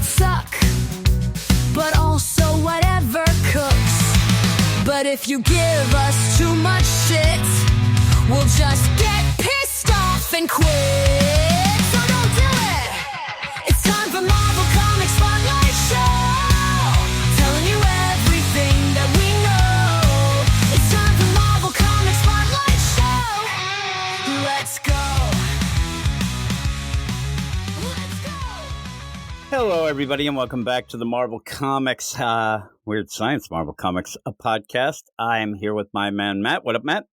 suck, but also whatever cooks. But if you give us too much shit, we'll just get pissed off and quit. So don't do it. It's time for Marvel Comics Spotlight Show, telling you everything that we know. It's time for Marvel Comics Spotlight Show. Let's go. Let's go. Hello, everybody, and welcome back to the Marvel Comics, Weird Science Marvel Comics podcast. I am here with my man, Matt. What up, Matt?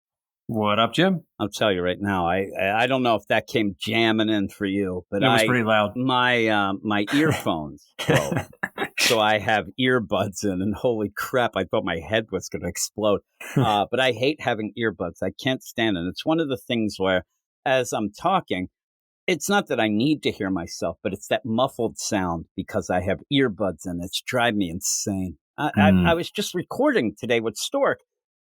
What up, Jim? I'll tell you right now, I don't know if that came jamming in for you, but It was pretty loud. My earphones broke, so I have earbuds in, and holy crap, I thought my head was going to explode. But I hate having earbuds. I can't stand it. It's one of the things where, as I'm talking, it's not that I need to hear myself, but it's that muffled sound because I have earbuds in. It's driving me insane. I was just recording today with Stork,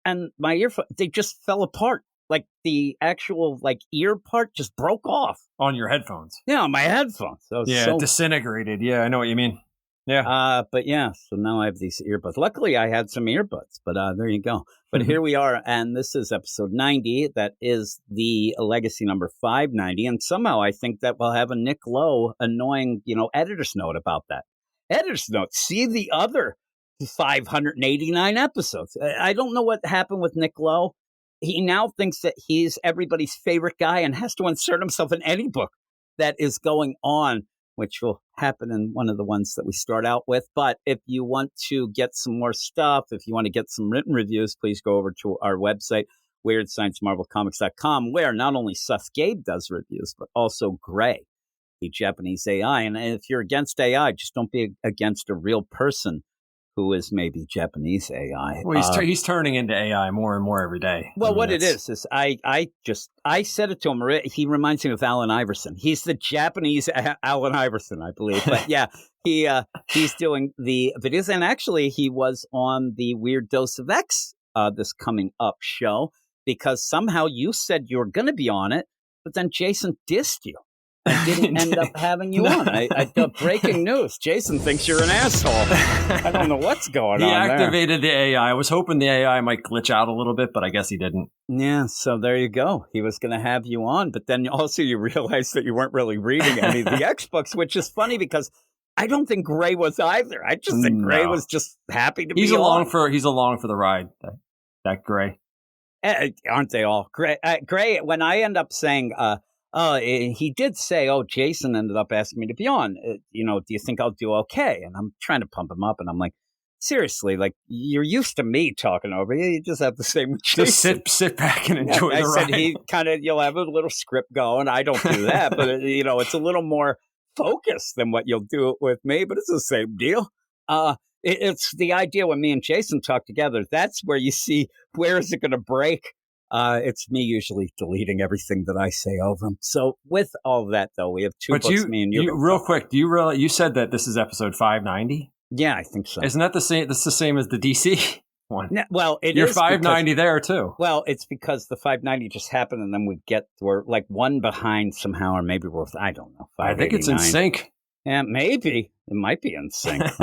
and my earphones, they just fell apart. Like the actual ear part just broke off. On your headphones. Yeah, on my headphones. Disintegrated. Yeah, I know what you mean. Yeah. But yeah, so now I have these earbuds. Luckily, I had some earbuds, but there you go. But here we are, and this is episode 90. That is the legacy number 590, and somehow I think that we'll have a Nick Lowe annoying, editor's note about that. Editor's note. See the other 589 episodes. I don't know what happened with Nick Lowe. He now thinks that he's everybody's favorite guy and has to insert himself in any book that is going on, which will happen in one of the ones that we start out with. But if you want to get some more stuff, if you want to get some written reviews, please go over to our website, WeirdScienceMarvelComics.com, where not only Seth Gabe does reviews, but also Gray, the Japanese AI. And if you're against AI, just don't be against a real person who is maybe Japanese AI. Well, he's turning into AI more and more every day. Well, what it is I said it to him. He reminds me of Allen Iverson. He's the Japanese Allen Iverson, I believe. But yeah, he's doing the videos, and actually he was on the Weird Dose of X this coming up show, because somehow you said you were going to be on it, but then Jason dissed you. I didn't end up having you on. I got breaking news. Jason thinks you're an asshole. I don't know what's going on He activated the AI. I was hoping the AI might glitch out a little bit, but I guess he didn't. Yeah, so there you go. He was going to have you on, but then also you realized that you weren't really reading any of the X books, which is funny because I don't think Gray was either. I just think Gray was just happy to be on. He's along for the ride, that Gray. Aren't they all? Gray, when I end up saying... he did say, Jason ended up asking me to be on. Do you think I'll do okay? And I'm trying to pump him up, and I'm like, seriously, you're used to me talking over you. You just have the same with Jason. Just sit back and enjoy the ride. I said you'll have a little script going. I don't do that, but it's a little more focused than what you'll do with me, but it's the same deal. It's the idea when me and Jason talk together. That's where you see, where is it going to break? It's me usually deleting everything that I say over him. So with all of that, though, we have two books, me and you. Real quick, do you realize you said that this is episode 590? Yeah, I think so. Isn't that the same? That's the same as the DC one. No, well, you're 590 there too. Well, it's because the 590 just happened, and then we're like one behind somehow, or maybe we're I don't know. I think it's in sync. Yeah, maybe it might be in sync. It's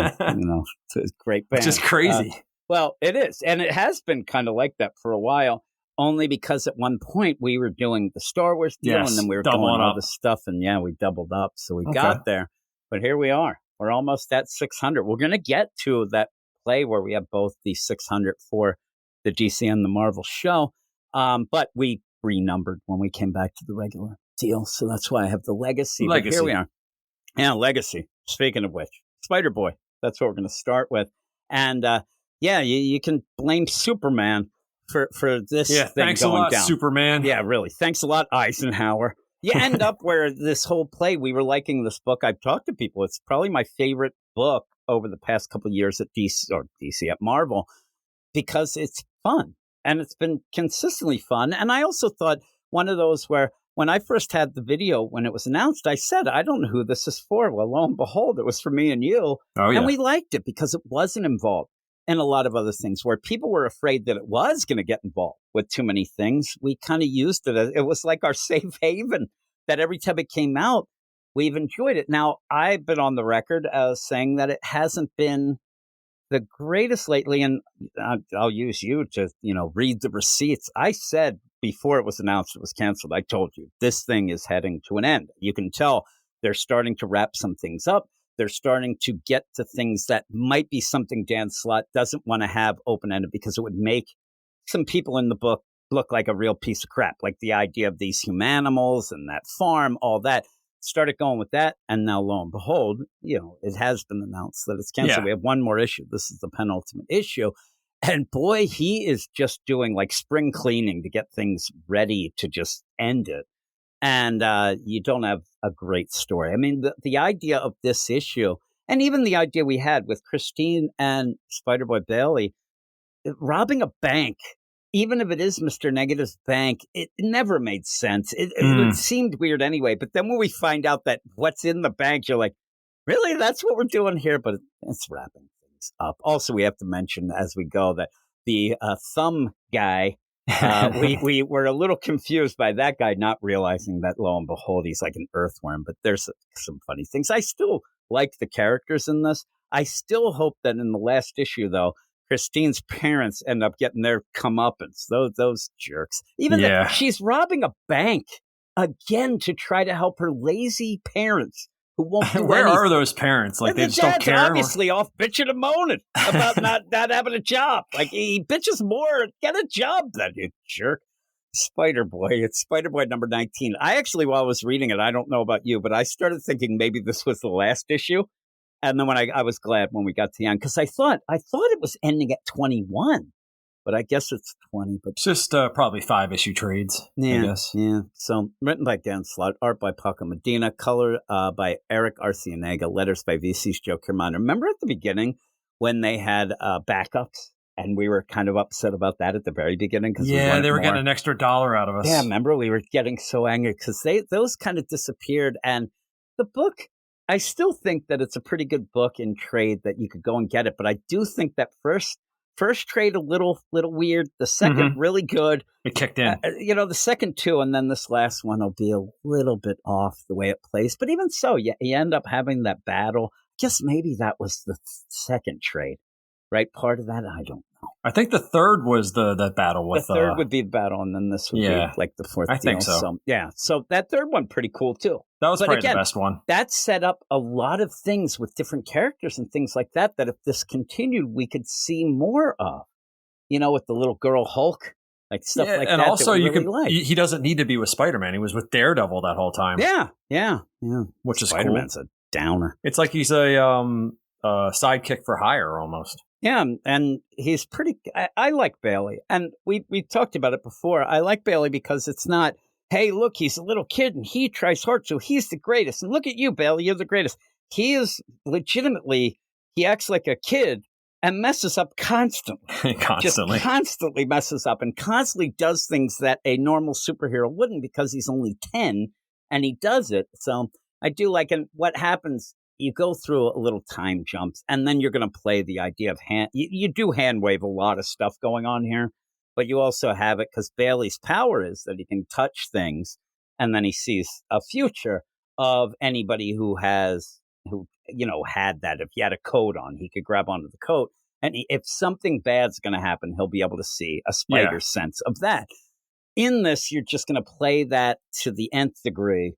a great band. Which is crazy. Well, it is, and it has been kind of like that for a while. Only because at one point we were doing the Star Wars deal, and then we were doing all this stuff, and we doubled up. So we got there. But here we are. We're almost at 600. We're going to get to that play where we have both the 600 for the DC and the Marvel show. But we renumbered when we came back to the regular deal. So that's why I have the Legacy. But here we are. Yeah, Legacy. Speaking of which, Spider-Boy. That's what we're going to start with. And you can blame Superman for this thing thanks going a lot, down. Superman. Yeah, really. Thanks a lot, Eisenhower. You end up where this whole play, we were liking this book. I've talked to people. It's probably my favorite book over the past couple of years at DC at Marvel, because it's fun. And it's been consistently fun. And I also thought one of those where when I first had the video, when it was announced, I said, I don't know who this is for. Well, lo and behold, it was for me and you. Oh, yeah. And we liked it because it wasn't involved in a lot of other things where people were afraid that it was going to get involved with too many things. We kind of used it. It was like our safe haven that every time it came out, we've enjoyed it. Now, I've been on the record as saying that it hasn't been the greatest lately, and I'll use you to, read the receipts. I said before it was announced it was canceled, I told you, this thing is heading to an end. You can tell they're starting to wrap some things up. They're starting to get to things that might be something Dan Slott doesn't want to have open-ended because it would make some people in the book look like a real piece of crap, like the idea of these humanimals and that farm, all that. Started going with that, and now lo and behold, it has been announced that it's canceled. Yeah. We have one more issue. This is the penultimate issue. And boy, he is just doing like spring cleaning to get things ready to just end it. And you don't have a great story. I mean, the idea of this issue, and even the idea we had with Christine and Spider-Boy Bailey, robbing a bank, even if it is Mr. Negative's bank, it never made sense. It seemed weird anyway. But then when we find out that what's in the bank, you're like, really? That's what we're doing here? But it's wrapping things up. Also, we have to mention as we go that the thumb guy, we were a little confused by that guy not realizing that, lo and behold, he's like an earthworm. But there's some funny things. I still like the characters in this. I still hope that in the last issue, though, Christine's parents end up getting their comeuppance. Those jerks. Even that she's robbing a bank again to try to help her lazy parents who won't do Where anything. are those parents? Like, And they the just don't dad's care? obviously off bitching and moaning about not having a job. Like, he bitches more. Get a job then, you jerk. Spider-Boy. It's Spider-Boy number 19. I actually, while I was reading it, I don't know about you, but I started thinking maybe this was the last issue. And then when I was glad when we got to the end, because I thought it was ending at 21, but I guess it's 20. But It's just probably 5-issue trades, I guess. Yeah. So written by Dan Slott, art by Paco Medina, color by Eric Arcienega, letters by VC's Joe Kerman. Remember at the beginning when they had backups, and we were kind of upset about that at the very beginning? Yeah, they were getting an extra $1 out of us. Yeah, remember we were getting so angry because those kind of disappeared, and the book. I still think that it's a pretty good book in trade that you could go and get it, but I do think that first trade a little weird. The second really good. It kicked in. The second two, and then this last one will be a little bit off the way it plays. But even so, you end up having that battle. Guess maybe that was the second trade, right? Part of that, I don't know. I think the third was the battle with the third would be the battle, and then this would be like the fourth. I think so. So that third one pretty cool too. That was probably the best one. That set up a lot of things with different characters and things like that if this continued, we could see more of. With the little girl Hulk, like stuff like that. And also, he doesn't need to be with Spider-Man. He was with Daredevil that whole time. Yeah. Which is Spider-Man's cool. a downer. It's like he's a sidekick for hire almost. Yeah, and he's pretty. I like Bailey, and we talked about it before. I like Bailey because it's not, hey, look, he's a little kid and he tries hard, so he's the greatest. And look at you, Bailey, you're the greatest. He is legitimately, he acts like a kid and messes up constantly. Just constantly messes up and constantly does things that a normal superhero wouldn't because he's only 10 and he does it. So I do like, and what happens, you go through a little time jumps and then you're going to play the idea of you do hand wave a lot of stuff going on here. But you also have it because Bailey's power is that he can touch things, and then he sees a future of anybody who had that. If he had a coat on, he could grab onto the coat, and if something bad's going to happen, he'll be able to see a spider's sense of that. In this, you're just going to play that to the nth degree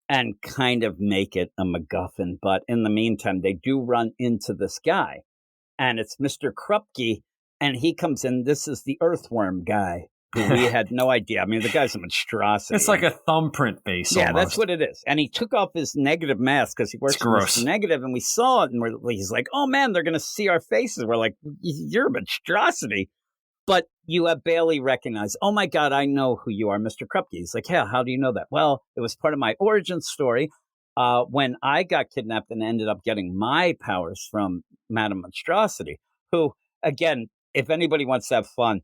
and kind of make it a MacGuffin. But in the meantime, they do run into this guy, and it's Mr. Krupke. And he comes in. This is the earthworm guy who we had no idea. I mean, the guy's a monstrosity. It's like a thumbprint base. Yeah, almost. That's what it is. And he took off his negative mask because he works for Mr. Negative, and we saw it. And he's like, "Oh man, they're going to see our faces." We're like, "You're a monstrosity." But you have Bailey recognize, "Oh my God, I know who you are, Mr. Krupke." He's like, "Yeah, how do you know that?" Well, it was part of my origin story. When I got kidnapped and ended up getting my powers from Madame Monstrosity, who, again, if anybody wants to have fun,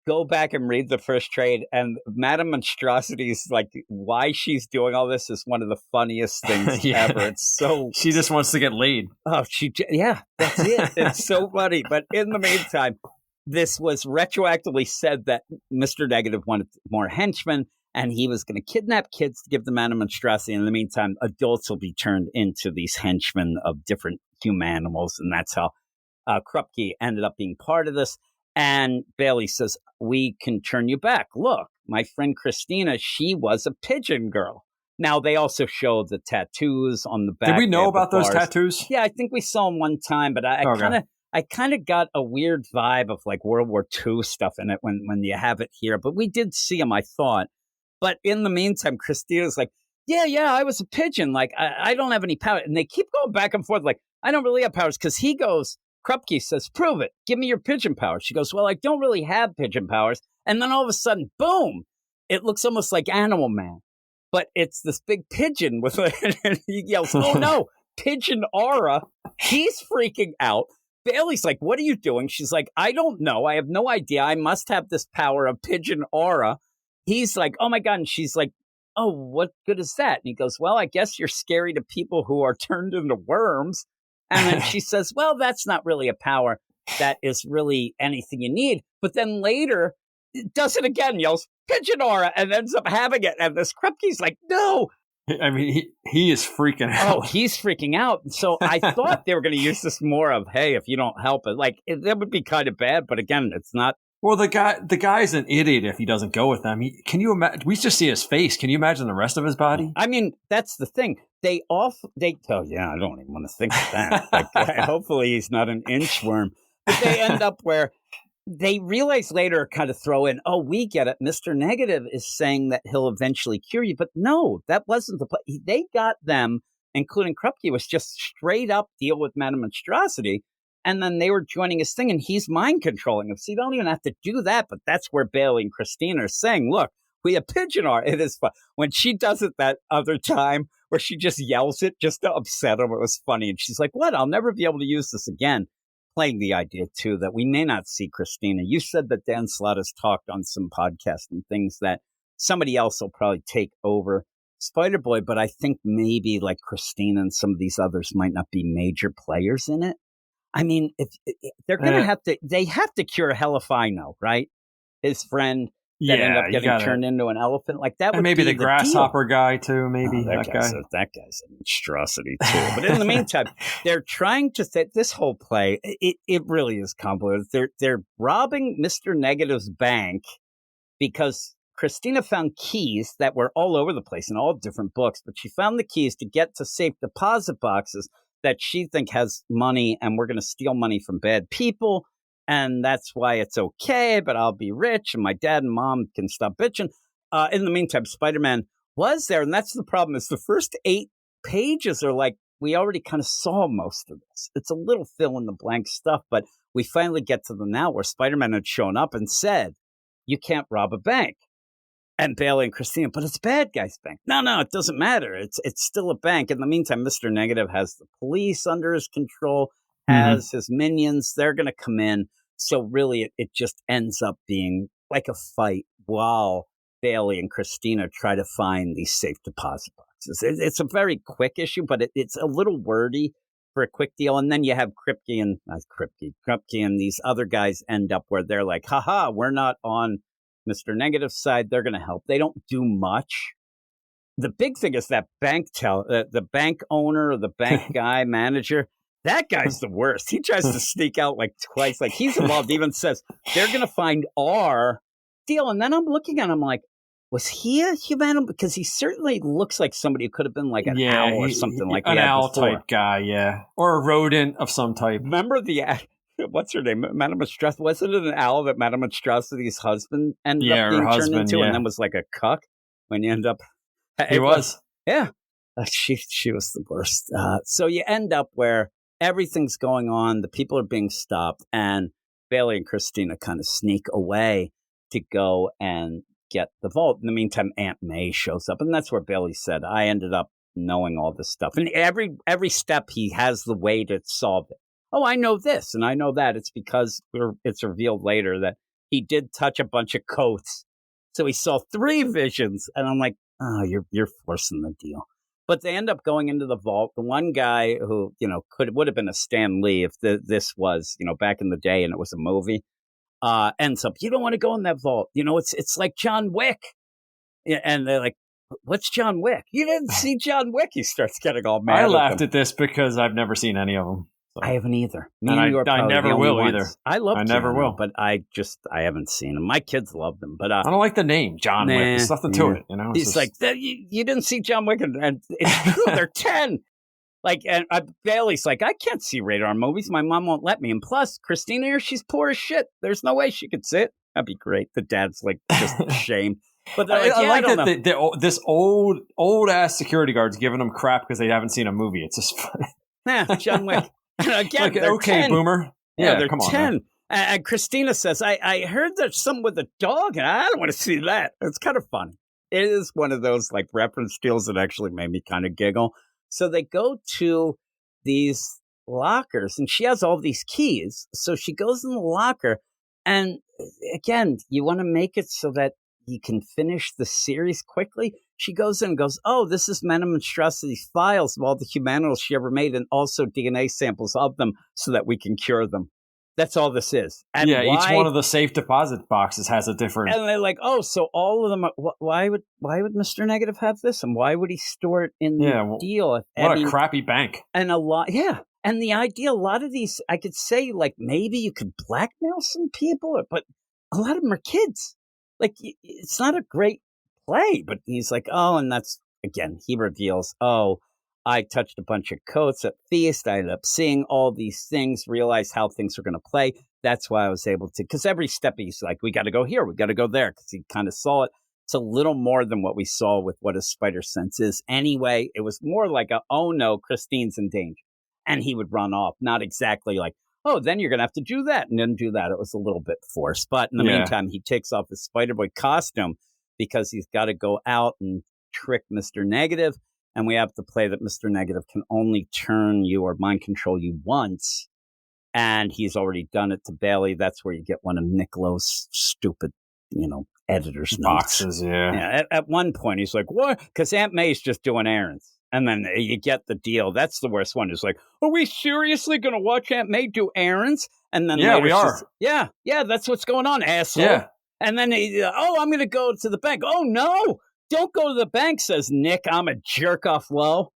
go back and read the first trade. And Madame Monstrosity's, like, why she's doing all this is one of the funniest things ever. It's so... She just wants to get laid. Oh, that's it. It's so funny. But in the meantime, this was retroactively said that Mr. Negative wanted more henchmen. and he was going to kidnap kids to give them animal-monstrosity. In the meantime, adults will be turned into these henchmen of different humanimals, and that's how Krupke ended up being part of this. And Bailey says, we can turn you back. Look, my friend Christina, she was a pigeon girl. Now, they also show the tattoos on the back. Did we know about those tattoos? Yeah, I think we saw them one time, but I kind of got a weird vibe of like World War II stuff in it when you have it here. But we did see them, I thought. But in the meantime, Christina's like, yeah, I was a pigeon. Like, I don't have any power. And they keep going back and forth like, I don't really have powers. Because he goes, Krupke says, prove it. Give me your pigeon powers. She goes, well, I don't really have pigeon powers. And then all of a sudden, boom, it looks almost like Animal Man. But it's this big pigeon with and he yells, oh, no, pigeon aura. He's freaking out. Bailey's like, what are you doing? She's like, I don't know. I have no idea. I must have this power of pigeon aura. He's like, oh, my God. And she's like, oh, what good is that? And he goes, well, I guess you're scary to people who are turned into worms. And then she says, well, that's not really a power. That is really anything you need. But then later, does it again, yells, pigeon aura, and ends up having it. And this Krupke's like, no. I mean, he is freaking out. Oh, he's freaking out. So I thought they were going to use this more of, hey, if you don't help it, like that would be kind of bad. But again, it's not. Well, the guy's an idiot if he doesn't go with them. Can you imagine? We just see his face. Can you imagine the rest of his body? I mean, that's the thing. I don't even want to think of that. Like, hopefully he's not an inchworm. But they end up where they realize later, kind of throw in, oh, we get it. Mr. Negative is saying that he'll eventually cure you. But no, that wasn't the play. They got them, including Krupke, was just straight up deal with Madame Monstrosity. And then they were joining his thing, and he's mind controlling him. So you don't even have to do that. But that's where Bailey and Christina are saying, look, we have pigeon art. It is fun. When she does it that other time where she just yells it just to upset him, it was funny. And she's like, what? I'll never be able to use this again. Playing the idea, too, that we may not see Christina. You said that Dan Slott has talked on some podcasts and things that somebody else will probably take over Spider-Boy, but I think maybe like Christina and some of these others might not be major players in it. I mean, if they're going to they have to cure Helifino, right? His friend that ended up getting turned into an elephant. Like that would maybe be the grasshopper guy, too, maybe. That guy's a monstrosity, too. But in the meantime, they're trying to this whole play, it really is convoluted. They're robbing Mr. Negative's bank because Christina found keys that were all over the place in all different books, but she found the keys to get to safe deposit boxes that she think has money, and we're going to steal money from bad people. And that's why it's okay, but I'll be rich and my dad and mom can stop bitching. In the meantime, Spider-Man was there. And that's the problem is the first 8 pages are like, we already kind of saw most of this. It's a little fill in the blank stuff, but we finally get to the now where Spider-Man had shown up and said, you can't rob a bank. And Bailey and Christina, but it's a bad guy's bank. No, it doesn't matter. It's still a bank. In the meantime, Mr. Negative has the police under his control, has his minions. They're going to come in. So really, it just ends up being like a fight while Bailey and Christina try to find these safe deposit boxes. It's a very quick issue, but it's a little wordy for a quick deal. And then you have Krupke and these other guys end up where they're like, haha, we're not on Mr. Negative's side. They're going to help. They don't do much. The big thing is that the bank owner or the bank guy, manager, that guy's the worst. He tries to sneak out like twice. Like he's involved, even says they're going to find our deal. And then I'm looking at him like, was he a human? Because he certainly looks like somebody who could have been like an owl or something like that. An owl type guy, yeah. Or a rodent of some type. Remember what's her name? Madame Monstrosity. Wasn't it an owl that Madame Monstrosity's husband ended up being turned into and then was like a cuck when you end up? He was. Yeah. She was the worst. So you end up where everything's going on. The people are being stopped and Bailey and Christina kind of sneak away to go and get the vault. In the meantime, Aunt May shows up, and that's where Bailey said, I ended up knowing all this stuff. And every step he has the way to solve it. Oh, I know this and I know that. It's because it's revealed later that he did touch a bunch of coats. So he saw 3 visions. And I'm like, oh, you're forcing the deal. But they end up going into the vault. The one guy who, would have been a Stan Lee if this was, back in the day and it was a movie. Ends up, you don't want to go in that vault. It's like John Wick. Yeah, and they're like, "What's John Wick? You didn't see John Wick?" He starts getting all mad. I at laughed them. at this because I've never seen any of them. So. I haven't either. Me And and you are I probably never the only will ones. either. I love. I never Keanu, will. but I haven't seen them. My kids love them, but I don't like the name John Wick. There's nothing to it, you know. It's He's just, like, you didn't see John Wick, and it's true. They're 10. Like, and Bailey's like, I can't see rated R movies. My mom won't let me. And plus, Christina here, she's poor as shit. There's no way she could sit. That'd be great. The dad's like, just ashamed. But they're like, I like I that this old ass security guard's giving them crap because they haven't seen a movie. It's just funny. Yeah, John Wick. Again, like, they're okay, 10. boomer. Yeah, they're come on, 10. man. And Christina says, I heard there's something with a dog, and I don't want to see that. It's kind of funny. It is one of those like reference deals that actually made me kind of giggle. So they go to these lockers, and she has all these keys. So she goes in the locker, and again, you want to make it so that you can finish the series quickly. She goes in and goes, "Oh, this is Madame Monstrosity's files of all the humanitals she ever made, and also DNA samples of them, so that we can cure them." That's all this is. And yeah, why, each one of the safe deposit boxes has a different. And they're like, "Oh, so all of them. Why would Mr. Negative have this, and why would he store it in the deal?" What a crappy bank. And a lot, yeah. And the idea, a lot of these, I could say, like maybe you could blackmail some people, but a lot of them are kids. Like, it's not a great play, but he's like, "Oh," and that's, again, he reveals, "Oh, I touched a bunch of coats at Feast. I ended up seeing all these things, realized how things are going to play. That's why I was able to," because every step he's like, "We got to go here, we got to go there," because he kind of saw it. It's a little more than what we saw with what a spider sense is. Anyway, it was more like oh no, Christine's in danger. And he would run off, not exactly like, "Oh, then you're going to have to do that," and then do that. It was a little bit forced. But in the meantime, he takes off his Spider-Boy costume because he's got to go out and trick Mr. Negative. And we have to play that Mr. Negative can only turn you or mind control you once. And he's already done it to Bailey. That's where you get one of Nick Lowe's stupid, editor's Boxes, notes. Yeah. At one point, he's like, "What?" Because Aunt May's just doing errands. And then you get the deal. That's the worst one. It's like, "Are we seriously going to watch Aunt May do errands?" And then we are. Yeah, that's what's going on, asshole. Yeah. And then, I'm going to go to the bank. "Oh, no, don't go to the bank," says Nick. "I'm a jerk off low."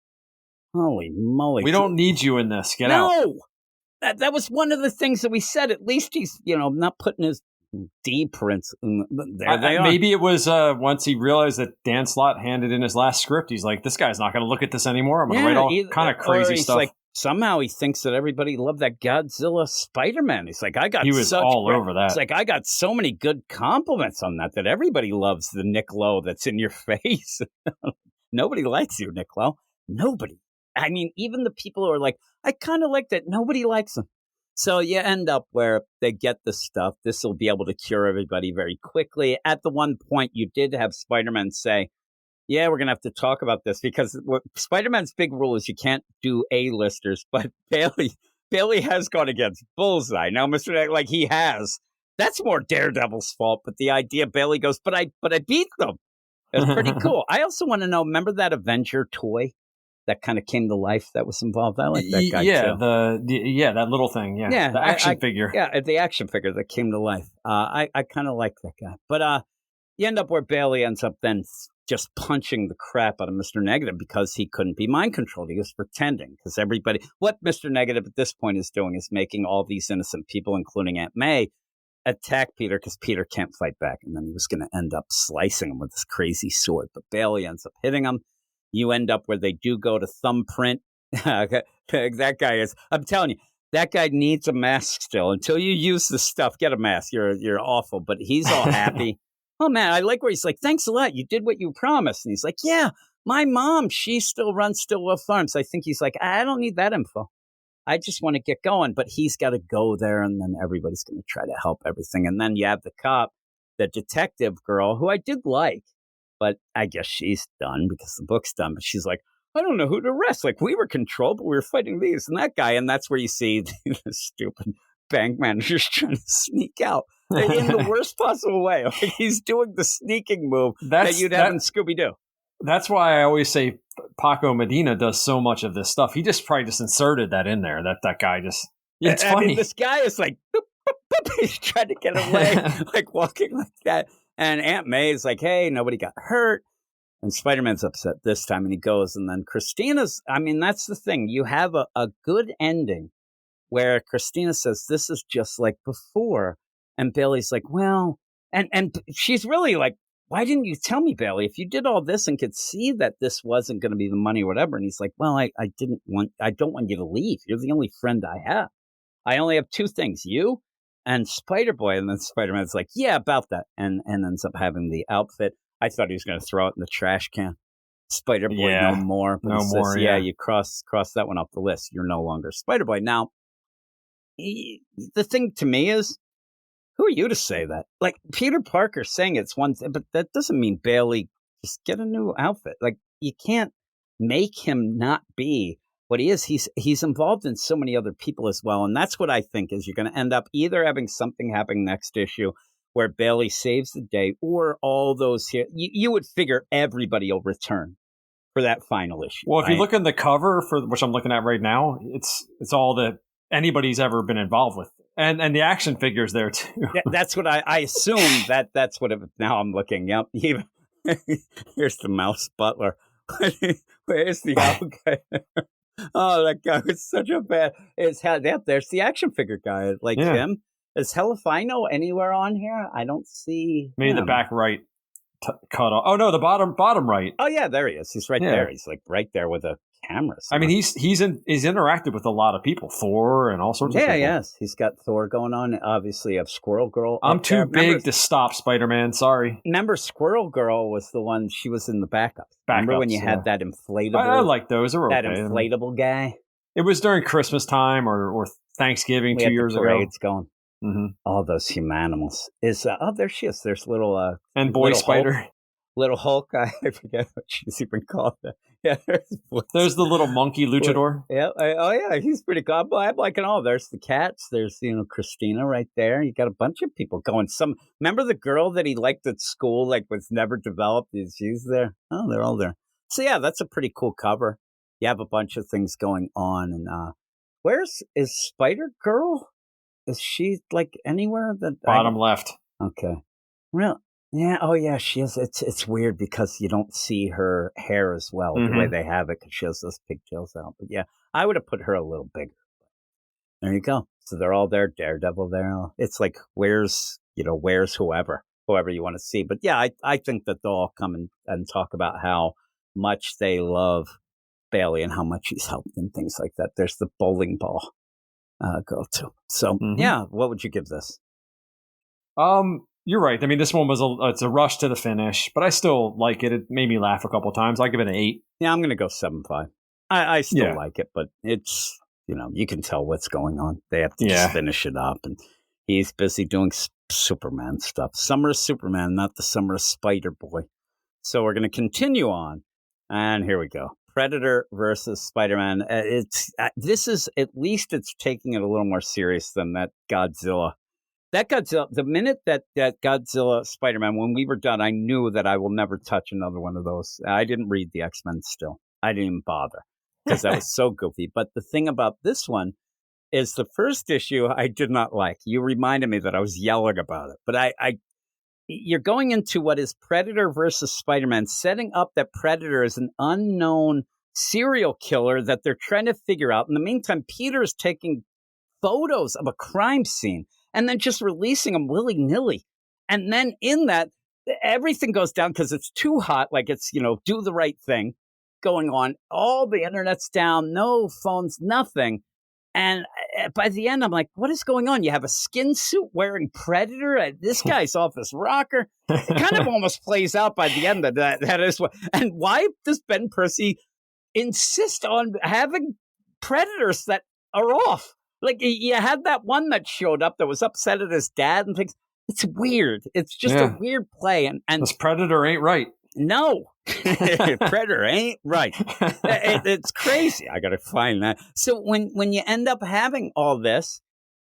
Holy moly. We don't need you in this. Get out. No. That was one of the things that we said. At least he's, not putting his D prints. There they are. Maybe it was once he realized that Dan Slott handed in his last script, he's like, "This guy's not going to look at this anymore. I'm going to write all kind of crazy stuff." Like, somehow he thinks that everybody loved that Godzilla Spider-Man. He's like, he was all over that. It's like, I got so many good compliments on that everybody loves the Nick Lowe that's in your face. Nobody likes you, Nick Lowe. Nobody. I mean, even the people who are like, "I kind of like that," nobody likes him. So you end up where they get the stuff. This will be able to cure everybody very quickly. At the one point, you did have Spider-Man say, "Yeah, we're going to have to talk about this," because Spider-Man's big rule is you can't do A-listers. But Bailey has gone against Bullseye. Now, like he has. That's more Daredevil's fault. But the idea, Bailey goes, but I beat them. It's pretty cool. I also want to know, remember that Avenger toy that kind of came to life that was involved? I like that guy too. That little thing. Yeah, the action figure. Yeah, the action figure that came to life. I kind of like that guy. But you end up where Bailey ends up then just punching the crap out of Mr. Negative because he couldn't be mind controlled. He was pretending because what Mr. Negative at this point is doing is making all these innocent people, including Aunt May, attack Peter because Peter can't fight back. And then he was going to end up slicing him with this crazy sword. But Bailey ends up hitting him. You end up where they do go to thumbprint. That guy is, I'm telling you, that guy needs a mask still. Until you use the stuff, get a mask. You're awful. But he's all happy. Oh, man, I like where he's like, "Thanks a lot. You did what you promised." And he's like, "Yeah, my mom, she still runs Stillwell Farms." I think he's like, "I don't need that info. I just want to get going." But he's got to go there, and then everybody's going to try to help everything. And then you have the cop, the detective girl, who I did like. But I guess she's done because the book's done. But she's like, "I don't know who to arrest. Like, we were controlled, but we were fighting these and that guy." And that's where you see the stupid bank managers trying to sneak out in the worst possible way. Like, he's doing the sneaking move that you'd have in Scooby-Doo. That's why I always say Paco Medina does so much of this stuff. He just probably just inserted that in there. That guy just, it's funny. I mean, this guy is like, boop, boop, boop. He's trying to get away, like walking like that. And Aunt May's like, hey, nobody got hurt. And Spider-Man's upset this time, and he goes. And then Christina's, I mean, that's the thing. You have a good ending where Christina says, this is just like before. And Bailey's like, well, and she's really like, why didn't you tell me, Bailey? If you did all this and could see that this wasn't going to be the money or whatever. And he's like, well, I don't want you to leave. You're the only friend I have. I only have two things, you and Spider-Boy. And then Spider-Man's like, yeah, about that. And ends up having the outfit. I thought he was going to throw it in the trash can. Spider-Boy, no more. But no more, yeah, you cross that one off the list. You're no longer Spider-Boy. Now, the thing to me is, who are you to say that? Like, Peter Parker saying it's one thing, but that doesn't mean Bailey just get a new outfit. Like, you can't make him not be what he is. He's involved in so many other people as well. And that's what I think is you're going to end up either having something happen next issue where Bailey saves the day, or all those here. You would figure everybody will return for that final issue. Well, if you look in the cover, for which I'm looking at right now, it's all that anybody's ever been involved with. And the action figures there too. Yeah, that's what I assume that's what it, now I'm looking. Yep. Here's the mouse butler. Where's the other guy? Oh, that guy was such a bad. There's the action figure guy like him. Is Helifino anywhere on here? I don't see. Maybe the back right cut off. Oh no, the bottom right. Oh yeah, there he is. He's right there. He's like right there with a camera. I mean, he's interacted with a lot of people, Thor and all sorts of people. Yeah, yes. He's got Thor going on. Obviously, you have Squirrel Girl. I'm too big to stop Spider-Man. Sorry. Remember, Squirrel Girl was the one. She was in the backup. Remember when you had that inflatable? I like those. They were that okay. Inflatable guy. It was during Christmas time or Thanksgiving 2 years ago. Parades going. Mm-hmm. All those humanimals. There she is. There's little and Boy little Spider. Hulk. Little Hulk, I forget what she's even called. Yeah, there's the little monkey luchador. Yeah, yeah, he's pretty cool. I'm liking all. There's the cats. There's Christina right there. You got a bunch of people going. Remember the girl that he liked at school, like was never developed. She's there. Oh, they're all there. So yeah, that's a pretty cool cover. You have a bunch of things going on, and is Spider Girl? Is she like anywhere that bottom left? Okay, well. Yeah. Oh, yeah. She is. It's weird because you don't see her hair as well the way they have it because she has those pigtails out. But yeah, I would have put her a little bigger. There you go. So they're all there. Daredevil there. It's like where's whoever you want to see. But yeah, I think that they'll all come and talk about how much they love Bailey and how much he's helped and things like that. There's the bowling ball girl too. So yeah, what would you give this? You're right. I mean, this one it's a rush to the finish, but I still like it. It made me laugh a couple of times. I give it an 8. Yeah, I'm going to go 7.5. I still like it, but it's, you can tell what's going on. They have to just finish it up, and he's busy doing Superman stuff. Summer of Superman, not the Summer of Spider-Boy. So we're going to continue on, and here we go. Predator versus Spider-Man. This is, at least it's taking it a little more serious than that Godzilla. That Godzilla, the minute that Godzilla Spider-Man, when we were done, I knew that I will never touch another one of those. I didn't read the X-Men still. I didn't even bother because that was so goofy. But the thing about this one is the first issue I did not like. You reminded me that I was yelling about it. But you're going into what is Predator versus Spider-Man, setting up that Predator is an unknown serial killer that they're trying to figure out. In the meantime, Peter is taking photos of a crime scene and then just releasing them willy-nilly. And then in that, everything goes down because it's too hot, like it's, do the right thing going on. All the internet's down, no phones, nothing. And by the end, I'm like, what is going on? You have a skin suit wearing Predator? This guy's off his rocker. It kind of almost plays out by the end that is what. And why does Ben Percy insist on having Predators that are off? Like, you had that one that showed up that was upset at his dad and things. It's weird. It's just a weird play. And this Predator ain't right. No. Predator ain't right. It's crazy. I got to find that. So when you end up having all this,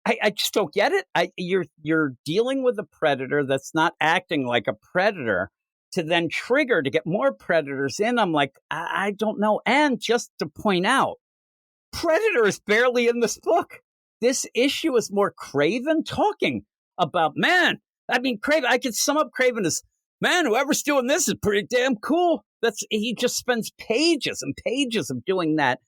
I just don't get it. You're dealing with a predator that's not acting like a predator to then trigger to get more predators in. I'm like, I don't know. And just to point out, Predator is barely in this book. This issue is more Craven talking about, man, I mean, Craven, I could sum up Craven as, man, whoever's doing this is pretty damn cool. He just spends pages and pages of doing that.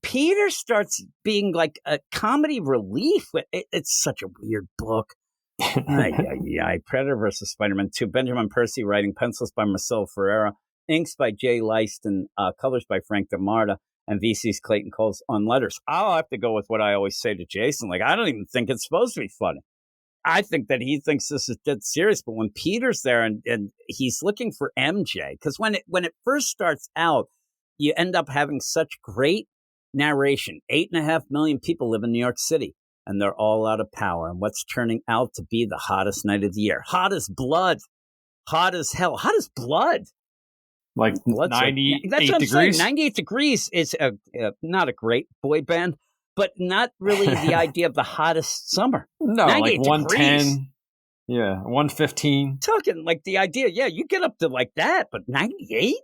Peter starts being like a comedy relief. It's such a weird book. Predator versus Spider-Man 2. Benjamin Percy writing, pencils by Marcelo Ferreira, inks by Jay Leiston, colors by Frank DeMarta, and VC's Clayton Coles on letters. I'll have to go with what I always say to Jason. Like, I don't even think it's supposed to be funny. I think that he thinks this is dead serious. But when Peter's there and he's looking for MJ, because when it first starts out, you end up having such great narration. 8.5 million people live in New York City, and they're all out of power. And what's turning out to be the hottest night of the year? Hot as blood. Hot as hell. Hot as blood. Like 98 degrees? 98 Degrees is not a great boy band, but not really the idea of the hottest summer. No, like 110. Yeah, 115. Talking like the idea, you get up to like that, but 98?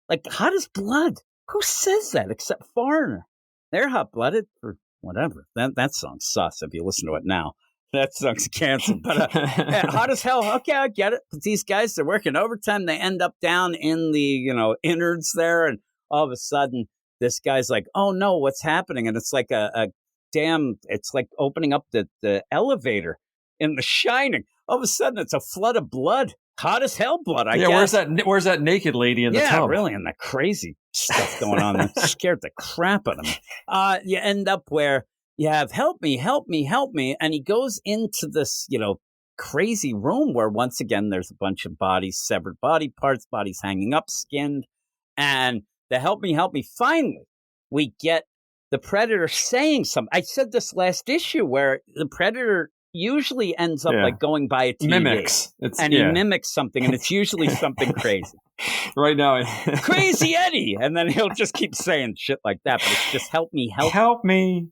Like hot as blood. Who says that except Foreigner? They're hot-blooded or whatever. That song's sus if you listen to it now. That song's canceled. But hot as hell. Okay, I get it. But these guys, they're working overtime. They end up down in the, innards there. And all of a sudden, this guy's like, oh, no, what's happening? And it's like it's like opening up the elevator in The Shining. All of a sudden, it's a flood of blood. Hot as hell blood, I guess. Where's that naked lady in the tub? Yeah, really, and that crazy stuff going on. That scared the crap out of me. You end up where you have help me, and he goes into this, crazy room where once again there's a bunch of bodies, severed body parts, bodies hanging up, skinned, and the help me. Finally, we get the Predator saying something. I said this last issue where the Predator usually ends up like going by a TV. Mimics. He mimics something, and it's usually something crazy. Right now. Crazy Eddie! And then he'll just keep saying shit like that, but it's just help me. Help me.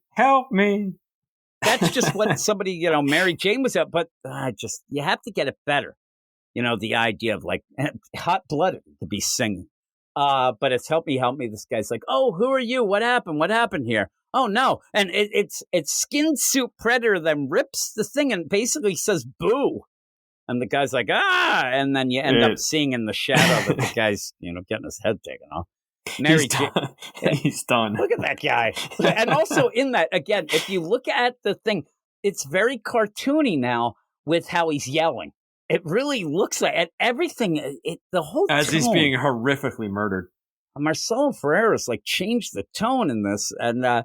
That's just what somebody, Mary Jane was at, but you have to get it better. The idea of like hot-blooded to be singing. But it's help me. This guy's like, oh, who are you? What happened here? Oh, no. And it's Skin Suit Predator then rips the thing and basically says, boo. And the guy's like, ah. And then you end up seeing in the shadow that the guy's, getting his head taken off. He's done. Look at that guy. And also in that, again, if you look at the thing, it's very cartoony now with how he's yelling. It really looks like everything, the whole as tone. He's being horrifically murdered. Marcelo Ferreira's like changed the tone in this. And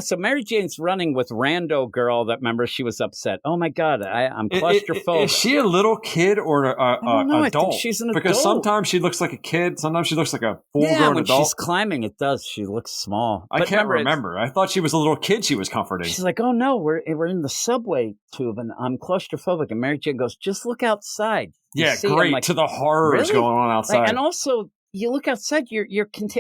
so Mary Jane's running with Rando girl that remember she was upset. Oh my God, I'm claustrophobic. Is she a little kid or an adult? I think she's an adult. Because sometimes she looks like a kid, sometimes she looks like a full-grown adult. When adult. She's climbing, it does. She looks small. I can't remember. I thought she was a little kid she was comforting. She's like, oh no, we're in the subway tube and I'm claustrophobic. And Mary Jane goes, just look outside. Great. Like, to the horrors going on outside. And also, you look outside, you're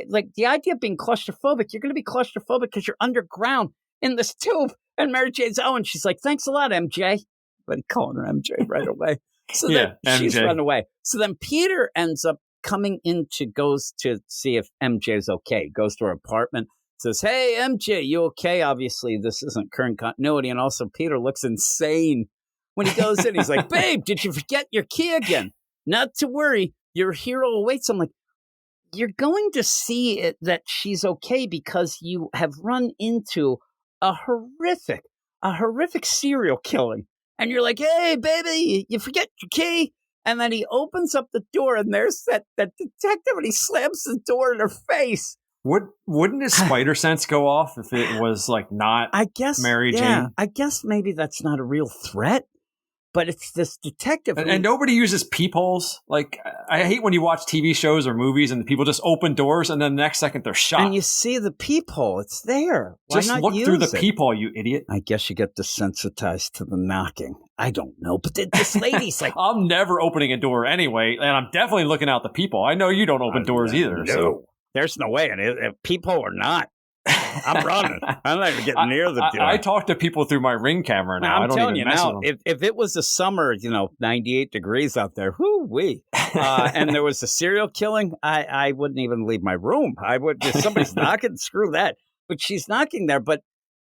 like the idea of being claustrophobic, you're going to be claustrophobic because you're underground in this tube. And Mary Jane's, and she's like, thanks a lot, MJ. But calling her MJ right away. So then she's run away. So then Peter ends up goes to see if MJ's okay. Goes to her apartment, says, hey, MJ, you okay? Obviously, this isn't current continuity. And also, Peter looks insane when he goes in. He's like, babe, did you forget your key again? Not to worry. Your hero awaits. I'm like, you're going to see it that she's okay because you have run into a horrific serial killing. And you're like, hey, baby, you forget your key. And then he opens up the door and there's that detective and he slams the door in her face. Wouldn't his spider sense go off if it was like not Mary Jane? I guess maybe that's not a real threat. But it's this detective. And nobody uses peepholes. Like, I hate when you watch TV shows or movies and people just open doors and then the next second they're shot. And you see the peephole. It's there. Why just not look use through the it? peephole, you idiot. I guess you get desensitized to the knocking. I don't know. But this lady's like... I'm never opening a door anyway, and I'm definitely looking out the peephole. I know you don't open doors either. No. So. There's no way. And if peephole or not, I'm running. I'm not even getting near the door. I talk to people through my Ring camera now. I'm telling you now, if it was a summer, 98 degrees out there, whoo-wee, and there was a serial killing, I wouldn't even leave my room. I would, if somebody's knocking, screw that. But she's knocking there. But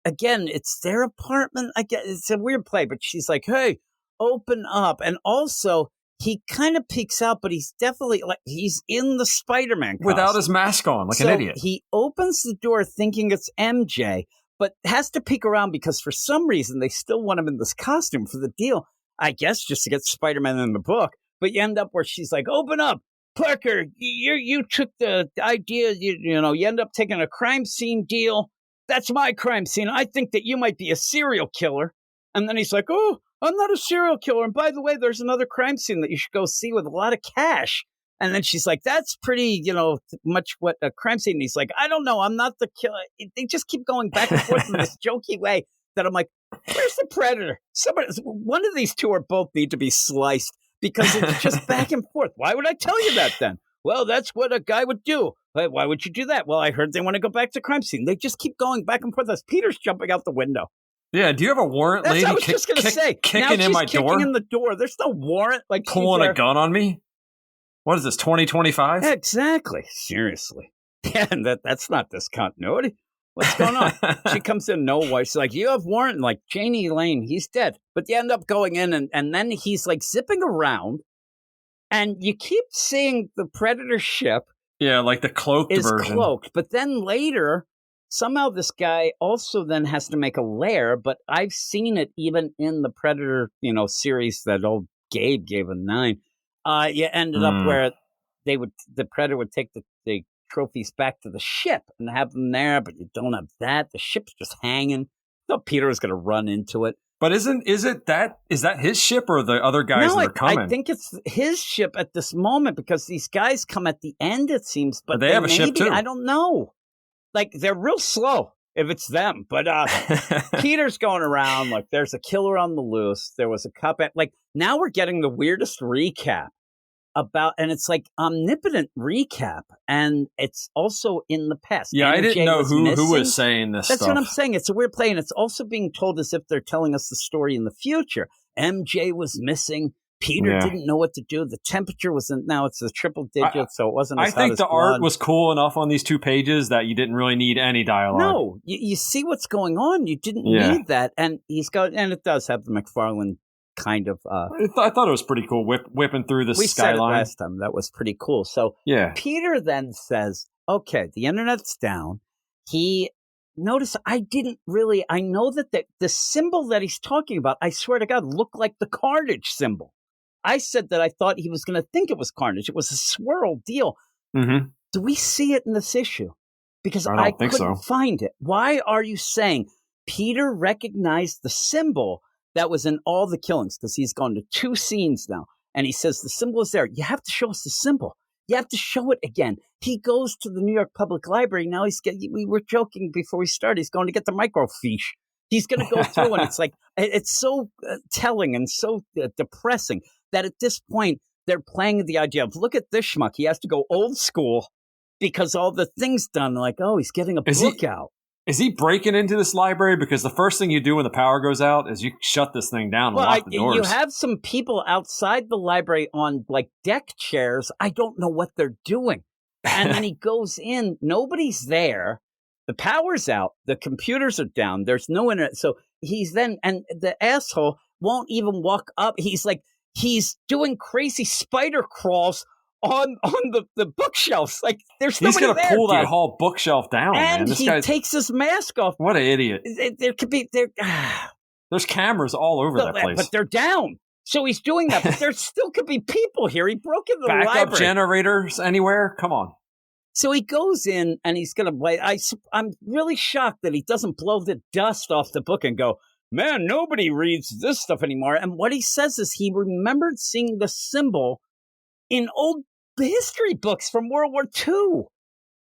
again, it's their apartment. I guess it's a weird play, but she's like, hey, open up. And also, he kind of peeks out, but he's definitely like he's in the Spider-Man costume. Without his mask on, like an idiot. He opens the door thinking it's MJ, but has to peek around because for some reason they still want him in this costume for the deal. I guess just to get Spider-Man in the book. But you end up where she's like, open up. Parker, you took the idea, you know, you end up taking a crime scene deal. That's my crime scene. I think that you might be a serial killer. And then he's like, oh, I'm not a serial killer. And by the way, there's another crime scene that you should go see with a lot of cash. And then she's like, that's pretty, you know, much what a crime scene. And he's like, I don't know. I'm not the killer. They just keep going back and forth in this jokey way that I'm like, where's the predator? One of these two or both need to be sliced. Because it's just back and forth. Why would I tell you that then? Well, that's what a guy would do. Why would you do that? Well, I heard they want to go back to crime scene. They just keep going back and forth as Peter's jumping out the window. Yeah, do you have a warrant, lady? That's what I was just going to say. Kicking in my door? Kicking in the door. There's no warrant. Like pulling a gun on me? What is this, 2025? Exactly. Seriously. Yeah, and that's not this continuity. What's going on? She comes in, no wife. She's like, you have warrant? And like, Janie Lane, he's dead. But you end up going in, and then he's like zipping around, and you keep seeing the Predator ship. Yeah, like the cloaked version. Is cloaked. But then later, somehow this guy also then has to make a lair, but I've seen it even in the Predator, you know, series that old Gabe gave a 9. You ended up where the Predator would take the trophies back to the ship and have them there, but you don't have that. The ship's just hanging. I thought Peter was going to run into it. But is that his ship or the other guys that are coming? I think it's his ship at this moment because these guys come at the end, it seems. But they have a ship too. I don't know. Like, they're real slow if it's them. But Peter's going around like there's a killer on the loose. There was a cop at, like, now we're getting the weirdest recap. And it's like omnipotent recap, and it's also in the past. Yeah, MJ I didn't know who was saying this That's stuff. what I'm saying. It's a weird play, and it's also being told as if they're telling us the story in the future. MJ was missing. Peter didn't know what to do. The temperature wasn't. Now it's a triple digit, so it wasn't. I think the art was cool enough on these 2 pages that you didn't really need any dialogue. No, you see what's going on. You didn't need that, and it does have the McFarlane kind of I thought it was pretty cool whipping through the skyline. Said it last time. That was pretty cool. So Peter then says, okay, the internet's down. Notice I know that the symbol that he's talking about, I swear to God, looked like the Carnage symbol. I said that I thought he was going to think it was Carnage. It was a swirl deal. Mm-hmm. Do we see it in this issue? Because I couldn't find it. Why are you saying Peter recognized the symbol that was in all the killings? Because he's gone to 2 scenes now. And he says the symbol is there. You have to show us the symbol. You have to show it again. He goes to the New York Public Library. Now we were joking before we started. He's going to get the microfiche. He's going to go through, and it's like, it's so telling and so depressing that at this point, they're playing the idea of, look at this schmuck. He has to go old school because all the things done, like, oh, he's getting a book out. Is he breaking into this library? Because the first thing you do when the power goes out is you shut this thing down and lock the doors. You have some people outside the library on like deck chairs. I don't know what they're doing. And then he goes in. Nobody's there. The power's out. The computers are down. There's no internet. So and the asshole won't even walk up. He's doing crazy spider crawls on the bookshelves. Like, there's nobody there. He's going to pull that whole bookshelf down, and man. He takes his mask off. What an idiot. There could be... There's cameras all over that place. But they're down. So he's doing that, but there still could be people here. He broke into the library. Backup generators anywhere? Come on. So he goes in, and he's going to... I'm really shocked that he doesn't blow the dust off the book and go, man, nobody reads this stuff anymore. And what he says is he remembered seeing the symbol in old history books from World War II.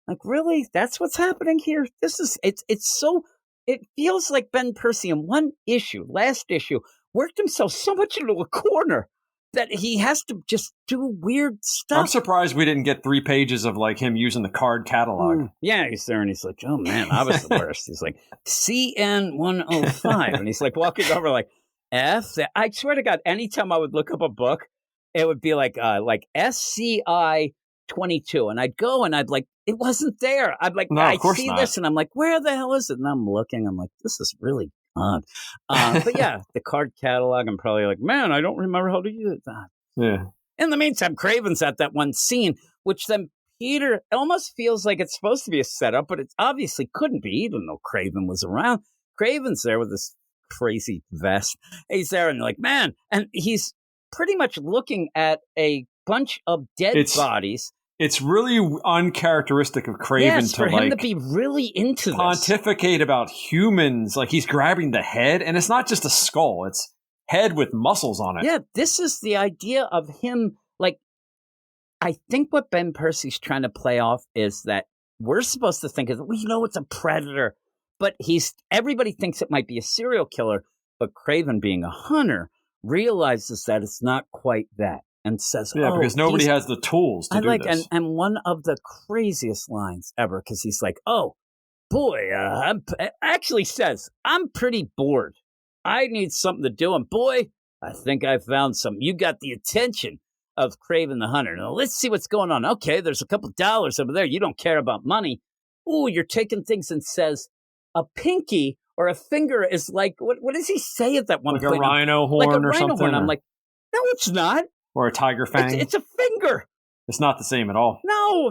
Like, really? That's what's happening here? It feels like Ben Percy in last issue, worked himself so much into a corner that he has to just do weird stuff. I'm surprised we didn't get 3 pages of like him using the card catalog. Yeah, he's there and he's like, oh man, I was the worst. He's like, CN 105. And he's like walking over like, I swear to God, anytime I would look up a book, it would be like SCI 22. And I'd go and I'd like, it wasn't there. I'd like, no, I see this and I'm like, where the hell is it? And I'm looking, I'm like, this is really odd. But yeah, the card catalog, I'm probably like, man, I don't remember how to use it. Yeah. In the meantime, Craven's at that one scene, which then Peter almost feels like it's supposed to be a setup, but it obviously couldn't be, even though Craven was around. Craven's there with this crazy vest. He's there and like, man, and he's pretty much looking at a bunch of dead bodies. It's really uncharacteristic of Craven yes, to for him like to be really into pontificate about humans. Like he's grabbing the head, and it's not just a skull; it's head with muscles on it. Yeah, this is the idea of him. Like, I think what Ben Percy's trying to play off is that we're supposed to think of, we know it's a predator, but everybody thinks it might be a serial killer. But Craven, being a hunter, realizes that it's not quite that, and says, because nobody has the tools to do this. And one of the craziest lines ever, because he's like, oh boy, actually says, I'm pretty bored. I need something to do. And boy, I think I found something. You got the attention of Craven the Hunter. Now, let's see what's going on. Okay, there's a couple dollars over there. You don't care about money. Ooh, you're taking things, and says a pinky or a finger is like, what does he say at that one point? Like a rhino horn like a or rhino something? Horn. I'm like, no, it's not. Or a tiger fang. It's a finger. It's not the same at all. No,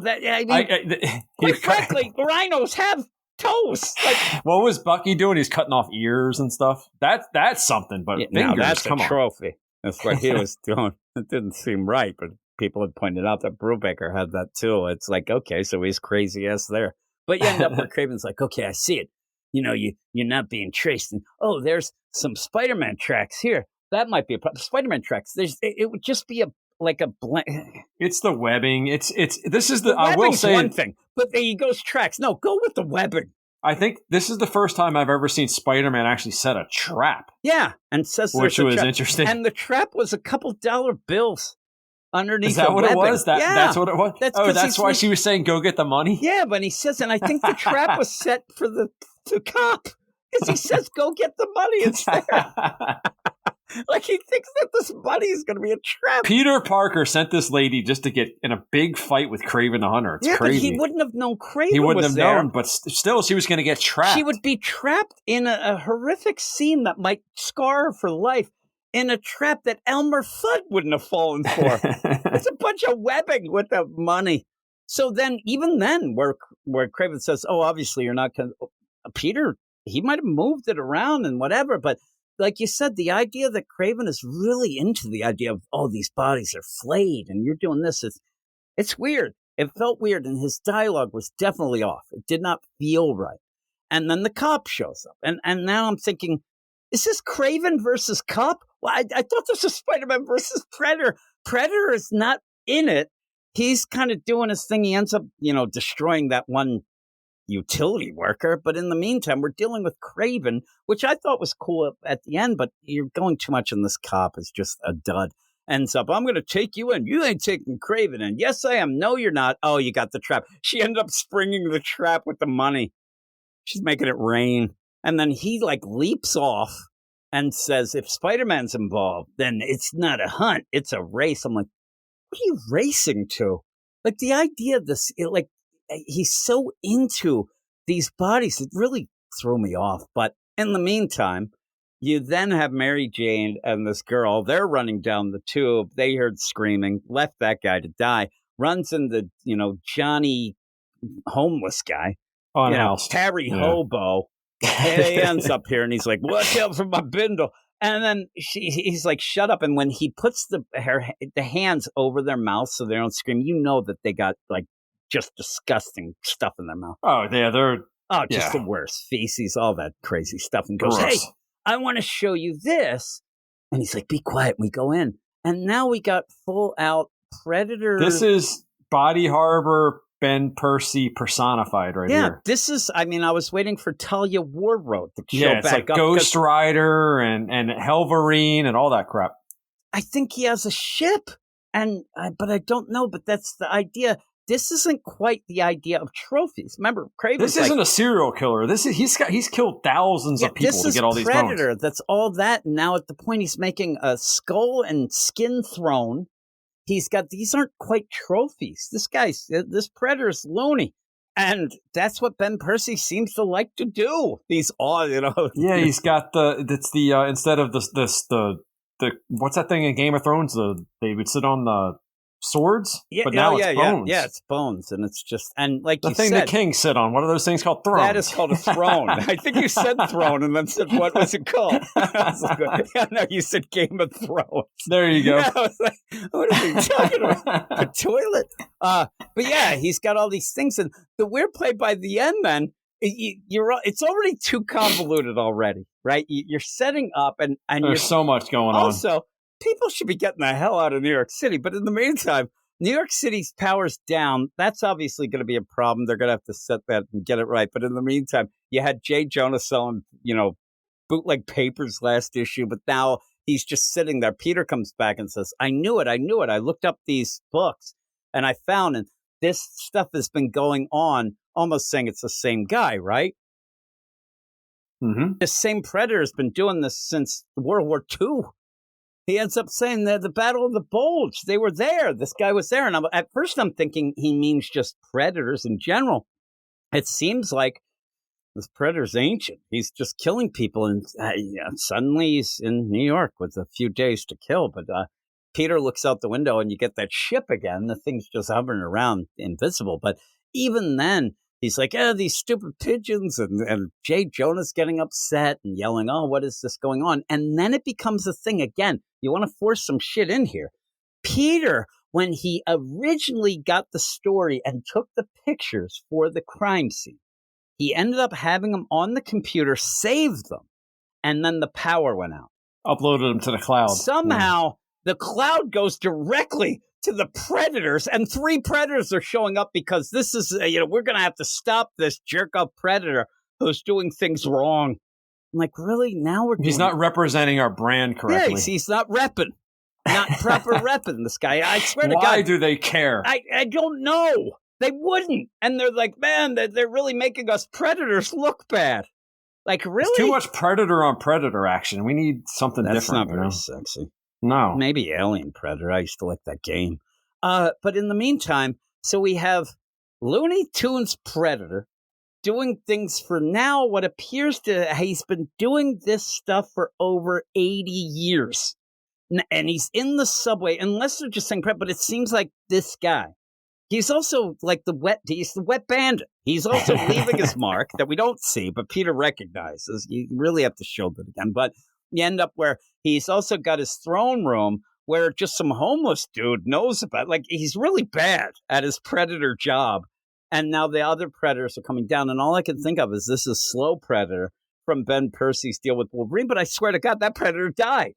quite frankly, rhinos have toes. Like, what was Bucky doing? He's cutting off ears and stuff. That's something. But fingers, now that's come a on. trophy. That's what he was doing. It didn't seem right, but people had pointed out that Brubaker had that too. It's like, okay, so he's crazy ass there. But you end up where Craven's like, okay, I see it. You know, you're not being traced. And there's some Spider-Man tracks here. That might be a problem. Spider-Man tracks. It would just be a blank. It's the webbing. This is the I will say one it, thing, but there he goes tracks. No, go with the webbing. I think this is the first time I've ever seen Spider-Man actually set a trap. Yeah, and says which was trap. interesting. And the trap was a couple $1 bills underneath. Is that what webbing. it was? That's what it was. That's why she was saying, "Go get the money." Yeah, but he says, and I think the trap was set for the cop, because he says, "Go get the money." It's there. Like he thinks that this money is going to be a trap. Peter Parker sent this lady just to get in a big fight with Craven the Hunter. It's crazy. But he wouldn't have known Craven. He wouldn't was have there. known, but still, she was going to get trapped. She would be trapped in a horrific scene that might scar her for life, in a trap that Elmer Fudd wouldn't have fallen for. It's a bunch of webbing with the money. So then, even then, where Craven says, "Oh, obviously you're not going to," Peter, he might have moved it around and whatever, but like you said, the idea that Craven is really into the idea of, these bodies are flayed and you're doing this, it's weird. It felt weird, and his dialogue was definitely off. It did not feel right. And then the cop shows up, and now I'm thinking, is this Craven versus cop? Well, I thought this was Spider-Man versus Predator. Predator is not in it. He's kind of doing his thing. He ends up, destroying that one utility worker, but in the meantime we're dealing with Craven, which I thought was cool at the end, but you're going too much in this cop is just a dud. Ends up, I'm going to take you in. You ain't taking Craven in. Yes, I am. No, you're not. Oh, you got the trap. She ended up springing the trap with the money. She's making it rain. And then he leaps off and says, if Spider-Man's involved, then it's not a hunt, it's a race. I'm like, what are you racing to? Like, the idea of this, he's so into these bodies, it really threw me off. But in the meantime, you then have Mary Jane and this girl. They're running down the tube. They heard screaming, left that guy to die, runs into, Johnny, homeless guy, Harry Hobo. And he ends up here and he's like, watch out for my bindle. And then he's like, shut up. And when he puts the hands over their mouth so they don't scream, that they got just disgusting stuff in their mouth. Oh, yeah, just the worst. Feces, all that crazy stuff. And goes, gross. Hey, I want to show you this. And he's like, be quiet. We go in. And now we got full out Predator. This is Body Harbor Ben Percy personified right here. Yeah, this is, I was waiting for Talia Warroad to show it's back like up. Ghost Rider and Helverine and all that crap. I think he has a ship, but I don't know, but that's the idea. This isn't quite the idea of trophies. Remember, Craven. This isn't a serial killer. He's killed thousands of people to get all these bones. This is Predator. That's all that. And now at the point he's making a skull and skin throne. He's got, these aren't quite trophies. This Predator's loony. And that's what Ben Percy seems to like to do. These all, Yeah, he's got instead of the what's that thing in Game of Thrones? They would sit on the swords, but now it's bones. Yeah, it's bones, and it's just and like the you thing said, the kings sit on. What are those things called? Thrones. That is called a throne. I think you said throne, and then said what was it called? Yeah, no, you said Game of Thrones. There you go. Yeah, I was like, what are we talking about? A toilet? But yeah, he's got all these things, and the weird play by the end, then. It's already too convoluted already, right? You're setting up, and there's so much going on. Also, people should be getting the hell out of New York City. But in the meantime, New York City's power's down. That's obviously going to be a problem. They're going to have to set that and get it right. But in the meantime, you had Jay Jonah selling, bootleg papers last issue, but now he's just sitting there. Peter comes back and says, I knew it. I looked up these books and I found, and this stuff has been going on, almost saying it's the same guy, right? Mm-hmm. The same Predator has been doing this since World War II. He ends up saying that the Battle of the Bulge, they were there. This guy was there. And at first I'm thinking he means just predators in general. It seems like this predator's ancient. He's just killing people. And suddenly he's in New York with a few days to kill. But Peter looks out the window and you get that ship again. The thing's just hovering around invisible. But even then, he's like, these stupid pigeons. And Jay Jonah's getting upset and yelling, oh, what is this going on? And then it becomes a thing again. You want to force some shit in here. Peter, when he originally got the story and took the pictures for the crime scene, he ended up having them on the computer, saved them, and then the power went out. Uploaded them to the cloud. Somehow, the cloud goes directly to the predators, and 3 predators are showing up because this is, we're going to have to stop this jerk-up predator who's doing things wrong. I'm like, really? Now He's not representing our brand correctly. Yeah, he's not repping. Not proper repping, this guy. I swear to God. Why do they care? I don't know. They wouldn't. And they're like, man, they're really making us predators look bad. Like, really? It's too much predator on predator action. We need something different. That's not very sexy. No. Maybe Alien Predator. I used to like that game. But in the meantime, so we have Looney Tunes Predator doing things for now what appears to, he's been doing this stuff for over 80 years. And he's in the subway, unless they're just saying prep, but it seems like this guy. He's also like he's the wet bandit. He's also leaving his mark that we don't see, but Peter recognizes. You really have to show that again. But you end up where he's also got his throne room where just some homeless dude knows about. Like, he's really bad at his predator job. And now the other predators are coming down. And all I can think of is this is Slow Predator from Ben Percy's deal with Wolverine. But I swear to God, that predator died.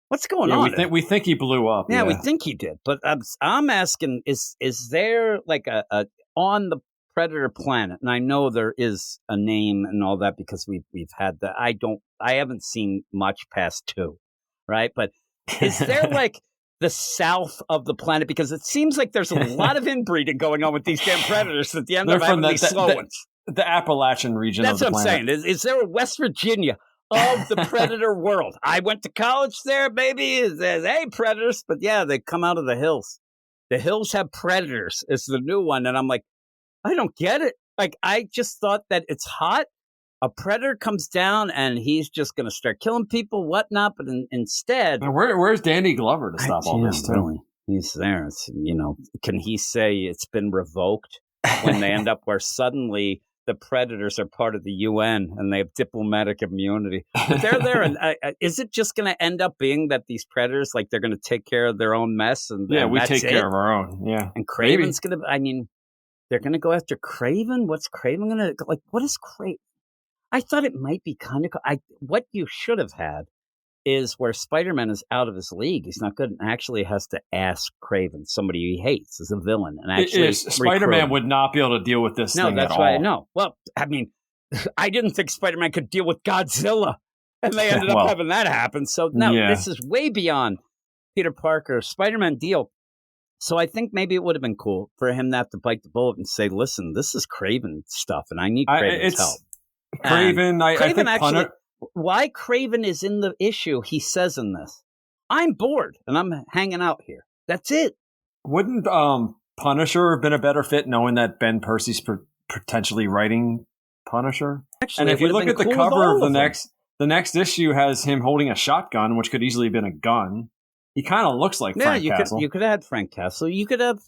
What's going on? We think he blew up. Yeah, we think he did. But I'm asking, is there like a on the Predator planet? And I know there is a name and all that because we've had that. I haven't seen much past 2, right? But is there like the south of the planet? Because it seems like there's a lot of inbreeding going on with these damn predators at the end of having these slow ones. The Appalachian region That's of the what planet. I'm saying. Is there a West Virginia of the predator world? I went to college there, baby. It says, hey, predators. But yeah, they come out of the hills. The hills have predators. It's the new one. And I'm like, I don't get it. Like, I just thought that it's hot. A predator comes down and he's just going to start killing people, whatnot. But instead, and where's Danny Glover to stop all this? Really, he's there. It's, can he say it's been revoked when they end up where suddenly the predators are part of the UN and they have diplomatic immunity? But they're there, and is it just going to end up being that these predators, like, they're going to take care of their own mess? And we take care of our own. Yeah, and Craven's going to. I mean, they're going to go after Craven. What's Craven going to like? What is Craven? I thought it might be kind of. What you should have had is where Spider-Man is out of his league. He's not good, and actually has to ask Craven, somebody he hates, as a villain, and actually Spider-Man would not be able to deal with this thing at all. No, that's right. No, well, I mean, I didn't think Spider-Man could deal with Godzilla, and they ended up having that happen. So this is way beyond Peter Parker, Spider-Man deal. So I think maybe it would have been cool for him to have to bite the bullet and say, "Listen, this is Craven stuff, and I need Craven's help." Craven, I think actually. Why Craven is in the issue, he says in this, I'm bored and I'm hanging out here. That's it. Wouldn't Punisher have been a better fit knowing that Ben Percy's potentially writing Punisher. Actually, and if you look at the cover of the next issue has him holding a shotgun, which could easily have been a gun. He kind of looks like Frank Castle. You could have had Frank Castle. You could have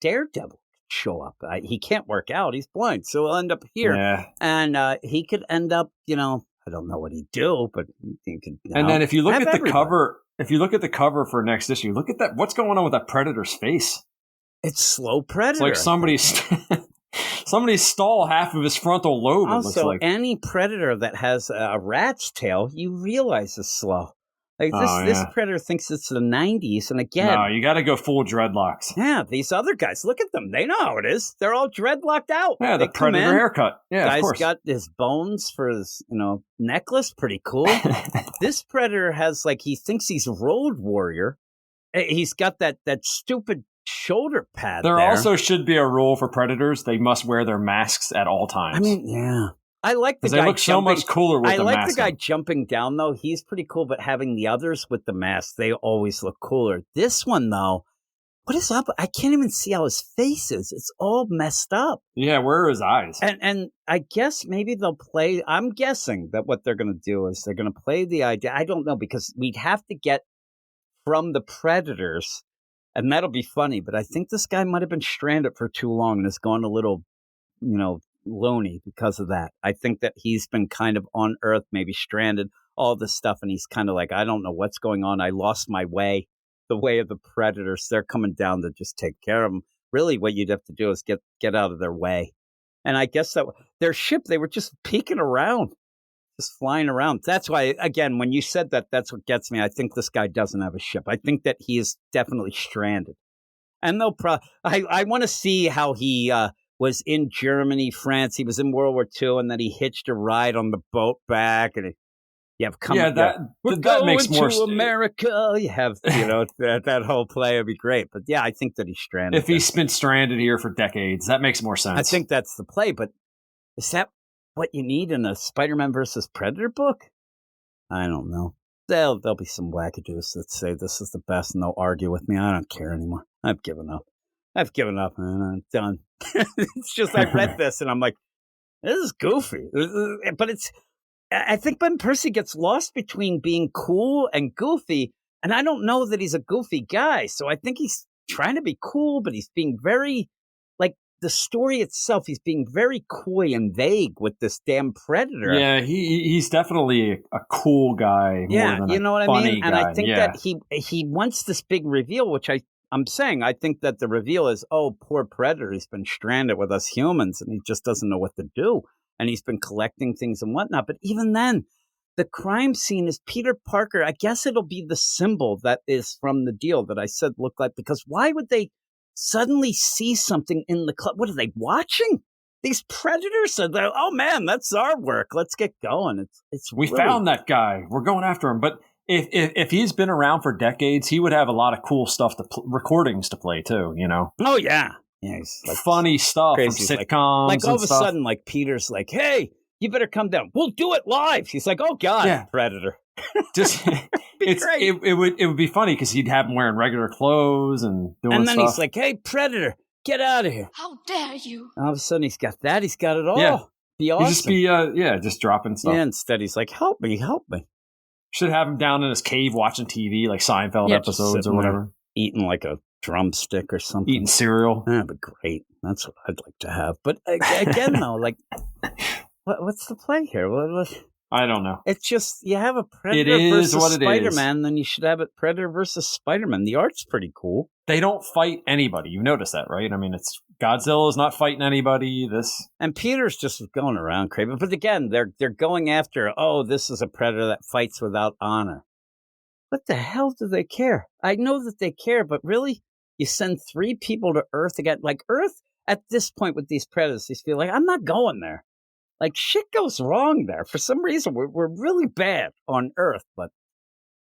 Daredevil show up. He can't work out. He's blind. So he'll end up here. Yeah. And he could end up, I don't know what he'd do, but he could. And then if you look at the cover, for next issue, look at that. What's going on with that Predator's face? It's slow Predator. It's like somebody stole half of his frontal lobe. Also, it looks like. Any Predator that has a rat's tail, you realize is slow. Like this Predator thinks it's the 90s, and again... No, you got to go full dreadlocks. Yeah, these other guys, look at them. They know how it is. They're all dreadlocked out. Yeah, the Predator haircut. Yeah, Guy's of course. got his bones for his, necklace. Pretty cool. This Predator has, he thinks he's a road warrior. He's got that stupid shoulder pad there also should be a rule for Predators. They must wear their masks at all times. I mean, yeah. I like the guy. They look so much cooler with the mask. I like the guy jumping down, though. He's pretty cool, but having the others with the mask, they always look cooler. This one, though, what is up? I can't even see how his face is. It's all messed up. Yeah, where are his eyes? And I guess maybe they'll play. I'm guessing that what they're going to do is they're going to play the idea. I don't know, because we'd have to get from the Predators, and that'll be funny. But I think this guy might have been stranded for too long and has gone a little, loony because of that. I think that he's been kind of on Earth, maybe stranded, all this stuff, and he's kind of like, I don't know what's going on. I lost my way, the way of the Predators. They're coming down to just take care of him. Really, what you'd have to do is get out of their way. And I guess that their ship, they were just peeking around, just flying around. That's why, again, when you said that, that's what gets me. I think this guy doesn't have a ship. I think that he is definitely stranded. And they'll I want to see how he was in Germany, France. He was in World War II, and then he hitched a ride on the boat back, and that makes more sense. America. You have that whole play would be great. But yeah, I think that he's stranded. If he's been stranded here for decades, that makes more sense. I think that's the play. But is that what you need in a Spider-Man versus Predator book? I don't know. There'll be some wackadoos that say this is the best, and they'll argue with me. I don't care anymore. I've given up, man. I'm done. It's just, I read this and I'm like, this is goofy. But I think Ben Percy gets lost between being cool and goofy. And I don't know that he's a goofy guy. So I think he's trying to be cool, but he's being very, the story itself, he's being very coy and vague with this damn Predator. Yeah, he's definitely a cool guy. Yeah, more than you know what I mean? Guy. And I think that he wants this big reveal, which I'm saying, I think that the reveal is, oh, poor Predator, he's been stranded with us humans and he just doesn't know what to do. And he's been collecting things and whatnot. But even then, the crime scene is Peter Parker. I guess it'll be the symbol that is from the deal that I said looked like, because why would they suddenly see something in the club? What are they watching? These Predators said, oh man, that's our work. Let's get going. We found that guy. We're going after him. But if he's been around for decades, he would have a lot of cool stuff recordings to play too, Oh yeah. Yeah, he's funny stuff from sitcoms. Like all of a sudden, Peter's like, hey, you better come down. We'll do it live. He's like, oh God, yeah. Predator. Just it would be funny because he'd have him wearing regular clothes and doing stuff. And then he's like, hey, Predator, get out of here. How dare you? All of a sudden he's got that. He's got it all. Yeah. Be awesome. He'd just dropping stuff. Yeah, instead he's like, help me. Should have him down in his cave watching TV, like Seinfeld episodes or whatever. Eating like a drumstick or something. Eating cereal. That'd be great. That's what I'd like to have. But again, though, what's the play here? I don't know. It's just, you have a Predator versus Spider-Man, then you should have it Predator versus Spider-Man. The art's pretty cool. They don't fight anybody. You've noticed that, right? I mean, it's Godzilla's not fighting anybody. And Peter's just going around crazy. But again, they're going after, this is a Predator that fights without honor. What the hell do they care? I know that they care, but really? You send 3 people to Earth again? Earth, at this point with these Predators, they feel like, I'm not going there. Shit goes wrong there. For some reason, we're really bad on Earth. But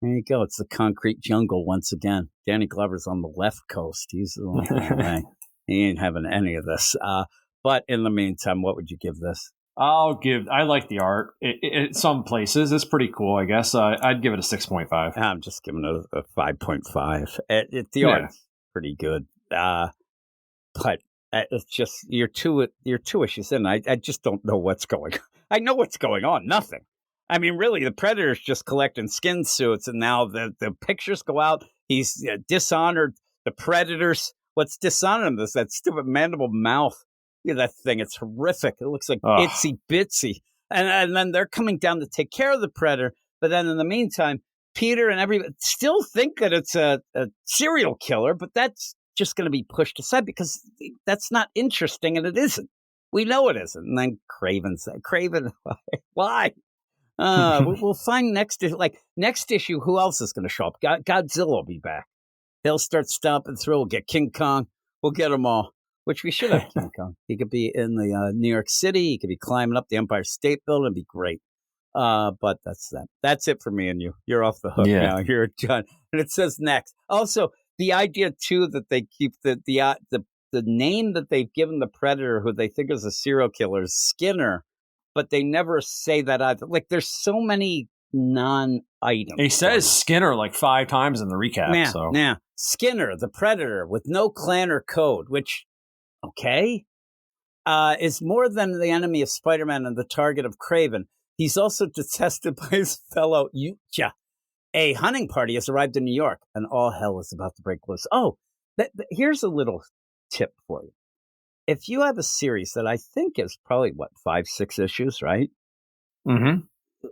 there you go. It's the concrete jungle once again. Danny Glover's on the left coast. He's the one. He ain't having any of this. But in the meantime, what would you give this? I like the art. Some places, it's pretty cool, I guess. I'd give it a 6.5. I'm just giving it a 5.5. The art's pretty good. But It's just you're two issues in. I just don't know what's going on. I know what's going on. Nothing. I mean, really, the Predator's just collecting skin suits, and now the pictures go out. He's dishonored the Predators. What's dishonoring this? That stupid mandible mouth. That thing. It's horrific. It looks like itsy bitsy. And then they're coming down to take care of the Predator. But then in the meantime, Peter and everybody still think that it's a serial killer, but that's just going to be pushed aside because that's not interesting, and it isn't. We know it isn't. And then Craven, why? We'll find next issue. Who else is going to show up? Godzilla will be back. They'll start stomping through. We'll get King Kong. We'll get them all. Which we should have King Kong. He could be in the New York City. He could be climbing up the Empire State Building. It'd be great. But that's that. That's it for me and you. You're off the hook now. You're done. And it says next. Also, the idea too that they keep the name that they've given the Predator, who they think is a serial killer, is Skinner, but they never say that either. Like, there's so many non-items. He says Skinner like 5 times in the recap. Yeah, Skinner, the Predator, with no clan or code, which. Okay, is more than the enemy of Spider-Man and the target of Craven. He's also detested by his fellow Yucha. A hunting party has arrived in New York, and all hell is about to break loose. Oh, here's a little tip for you. If you have a series that I think is probably, 5-6 issues, right? Mm-hmm.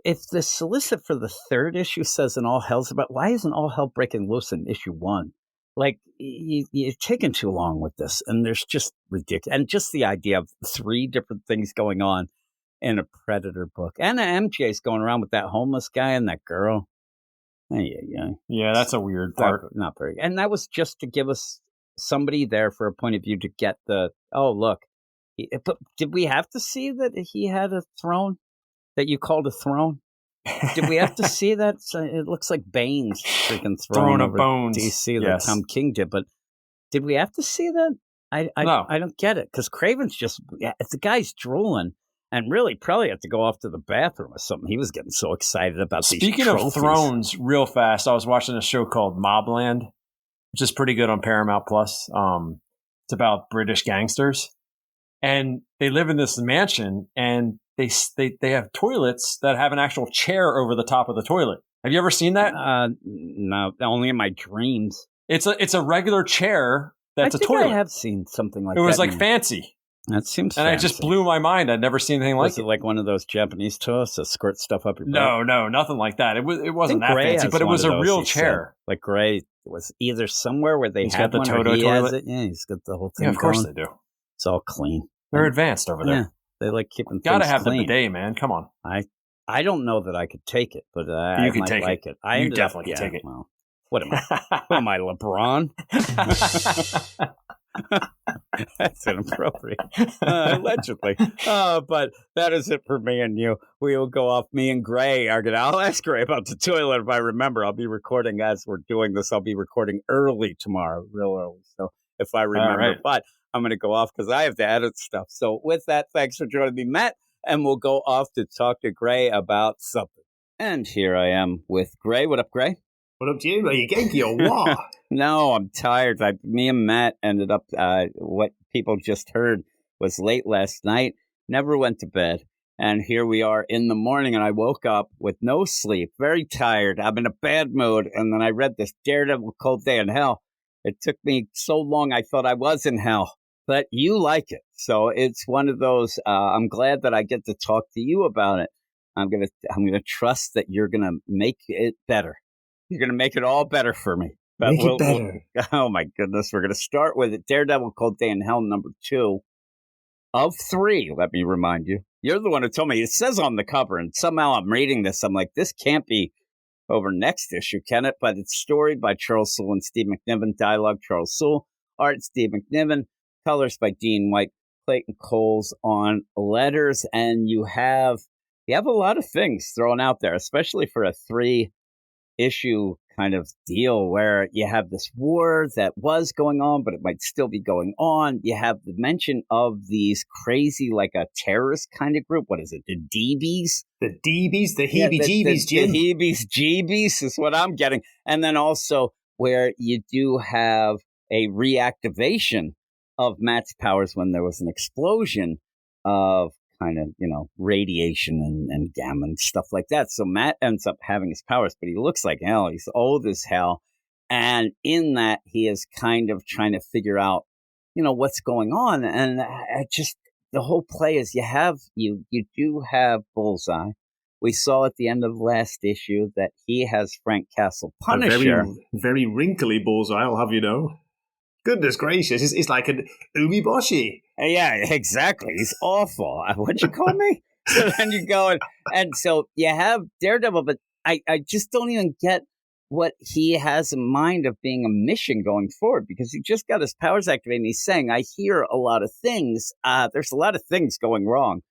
If the solicit for the 3rd issue says an all hell's about, why isn't all hell breaking loose in issue 1? Like, you're taking too long with this, and there's just ridiculous. And just the idea of 3 different things going on in a Predator book. And MJ's going around with that homeless guy and that girl. Yeah, that's a weird part. Not very. And that was just to give us somebody there for a point of view to get look. But did we have to see that he had a throne that you called a throne? Did we have to see that? It looks like Bane's freaking throne over bones. DC that Tom King did. But did we have to see that? No. I don't get it. Because Craven's just, if the guy's drooling and really probably had to go off to the bathroom or something. He was getting so excited about these trophies. Speaking of thrones, real fast, I was watching a show called Mobland, which is pretty good on Paramount Plus. It's about British gangsters. And they live in this mansion, and they have toilets that have an actual chair over the top of the toilet. Have you ever seen that? No, only in my dreams. It's a regular chair that's a toilet. I have seen something like that. It was like fancy. That seems fancy. And it just blew my mind. I'd never seen anything like it. Was it like one of those Japanese toilets that squirt stuff up your butt? No, nothing like that. It wasn't that fancy, but it was a real chair. Like Gray was either somewhere where they had the Toto toilet. Yeah, he's got the whole thing. Yeah, of course they do. It's all clean. They're advanced over there. Yeah, they like keeping Gotta things have clean. the bidet, man. Come on. I don't know that I could take it, but you can take like it. I definitely can take it. Well, what am I? What am I, LeBron? That's inappropriate. Allegedly. But that is it for me and you. We will go off. Me and Gray are gonna. I'll ask Gray about the toilet if I remember. I'll be recording as we're doing this. I'll be recording early tomorrow, real early. So if I remember, right. But I'm gonna go off because I have to edit stuff. So with that, thanks for joining me, Matt, and we'll go off to talk to Gray about something. And here I am with Gray. What up, Gray? What up, Jim? Are you Genki or what? No, I'm tired. Me and Matt ended up, what people just heard was late last night, never went to bed. And here we are in the morning, and I woke up with no sleep, very tired. I'm in a bad mood. And then I read this Daredevil Cold Day in Hell. It took me so long, I thought I was in hell. But you like it. So it's one of those, I'm glad that I get to talk to you about it. I'm gonna trust that you're going to make it better. You're going to make it all better for me. But make it better. Oh, my goodness. We're going to start with it. Daredevil Cold Day in Hell, number 2 of 3, let me remind you. You're the one who told me. It says on the cover, and somehow I'm reading this. I'm like, this can't be over next issue, can it? But it's storied by Charles Soule and Steve McNiven. Dialogue, Charles Soule. Art, Steve McNiven. Colors by Dean White. Clayton Coles on letters. And you have a lot of things thrown out there, especially for a 3-issue kind of deal where you have this war that was going on, but it might still be going on. You have the mention of these crazy, like a terrorist kind of group. What is it? The DBs? The DBs? The heebie-jeebies, Jim. The heebie-jeebies is what I'm getting. And then also where you do have a reactivation of Matt's powers when there was an explosion of kind of, radiation and gamma and stuff like that. So Matt ends up having his powers, but he looks like hell. He's old as hell. And in that, he is kind of trying to figure out, what's going on. And the whole play is you do have Bullseye. We saw at the end of last issue that he has Frank Castle Punisher. A very, very wrinkly Bullseye, I'll have you know. Goodness gracious, it's like an umeboshi. Yeah, exactly. He's awful. What'd you call me? So then you go and so you have Daredevil, but I just don't even get what he has in mind of being a mission going forward, because he just got his powers activated and he's saying, I hear a lot of things. There's a lot of things going wrong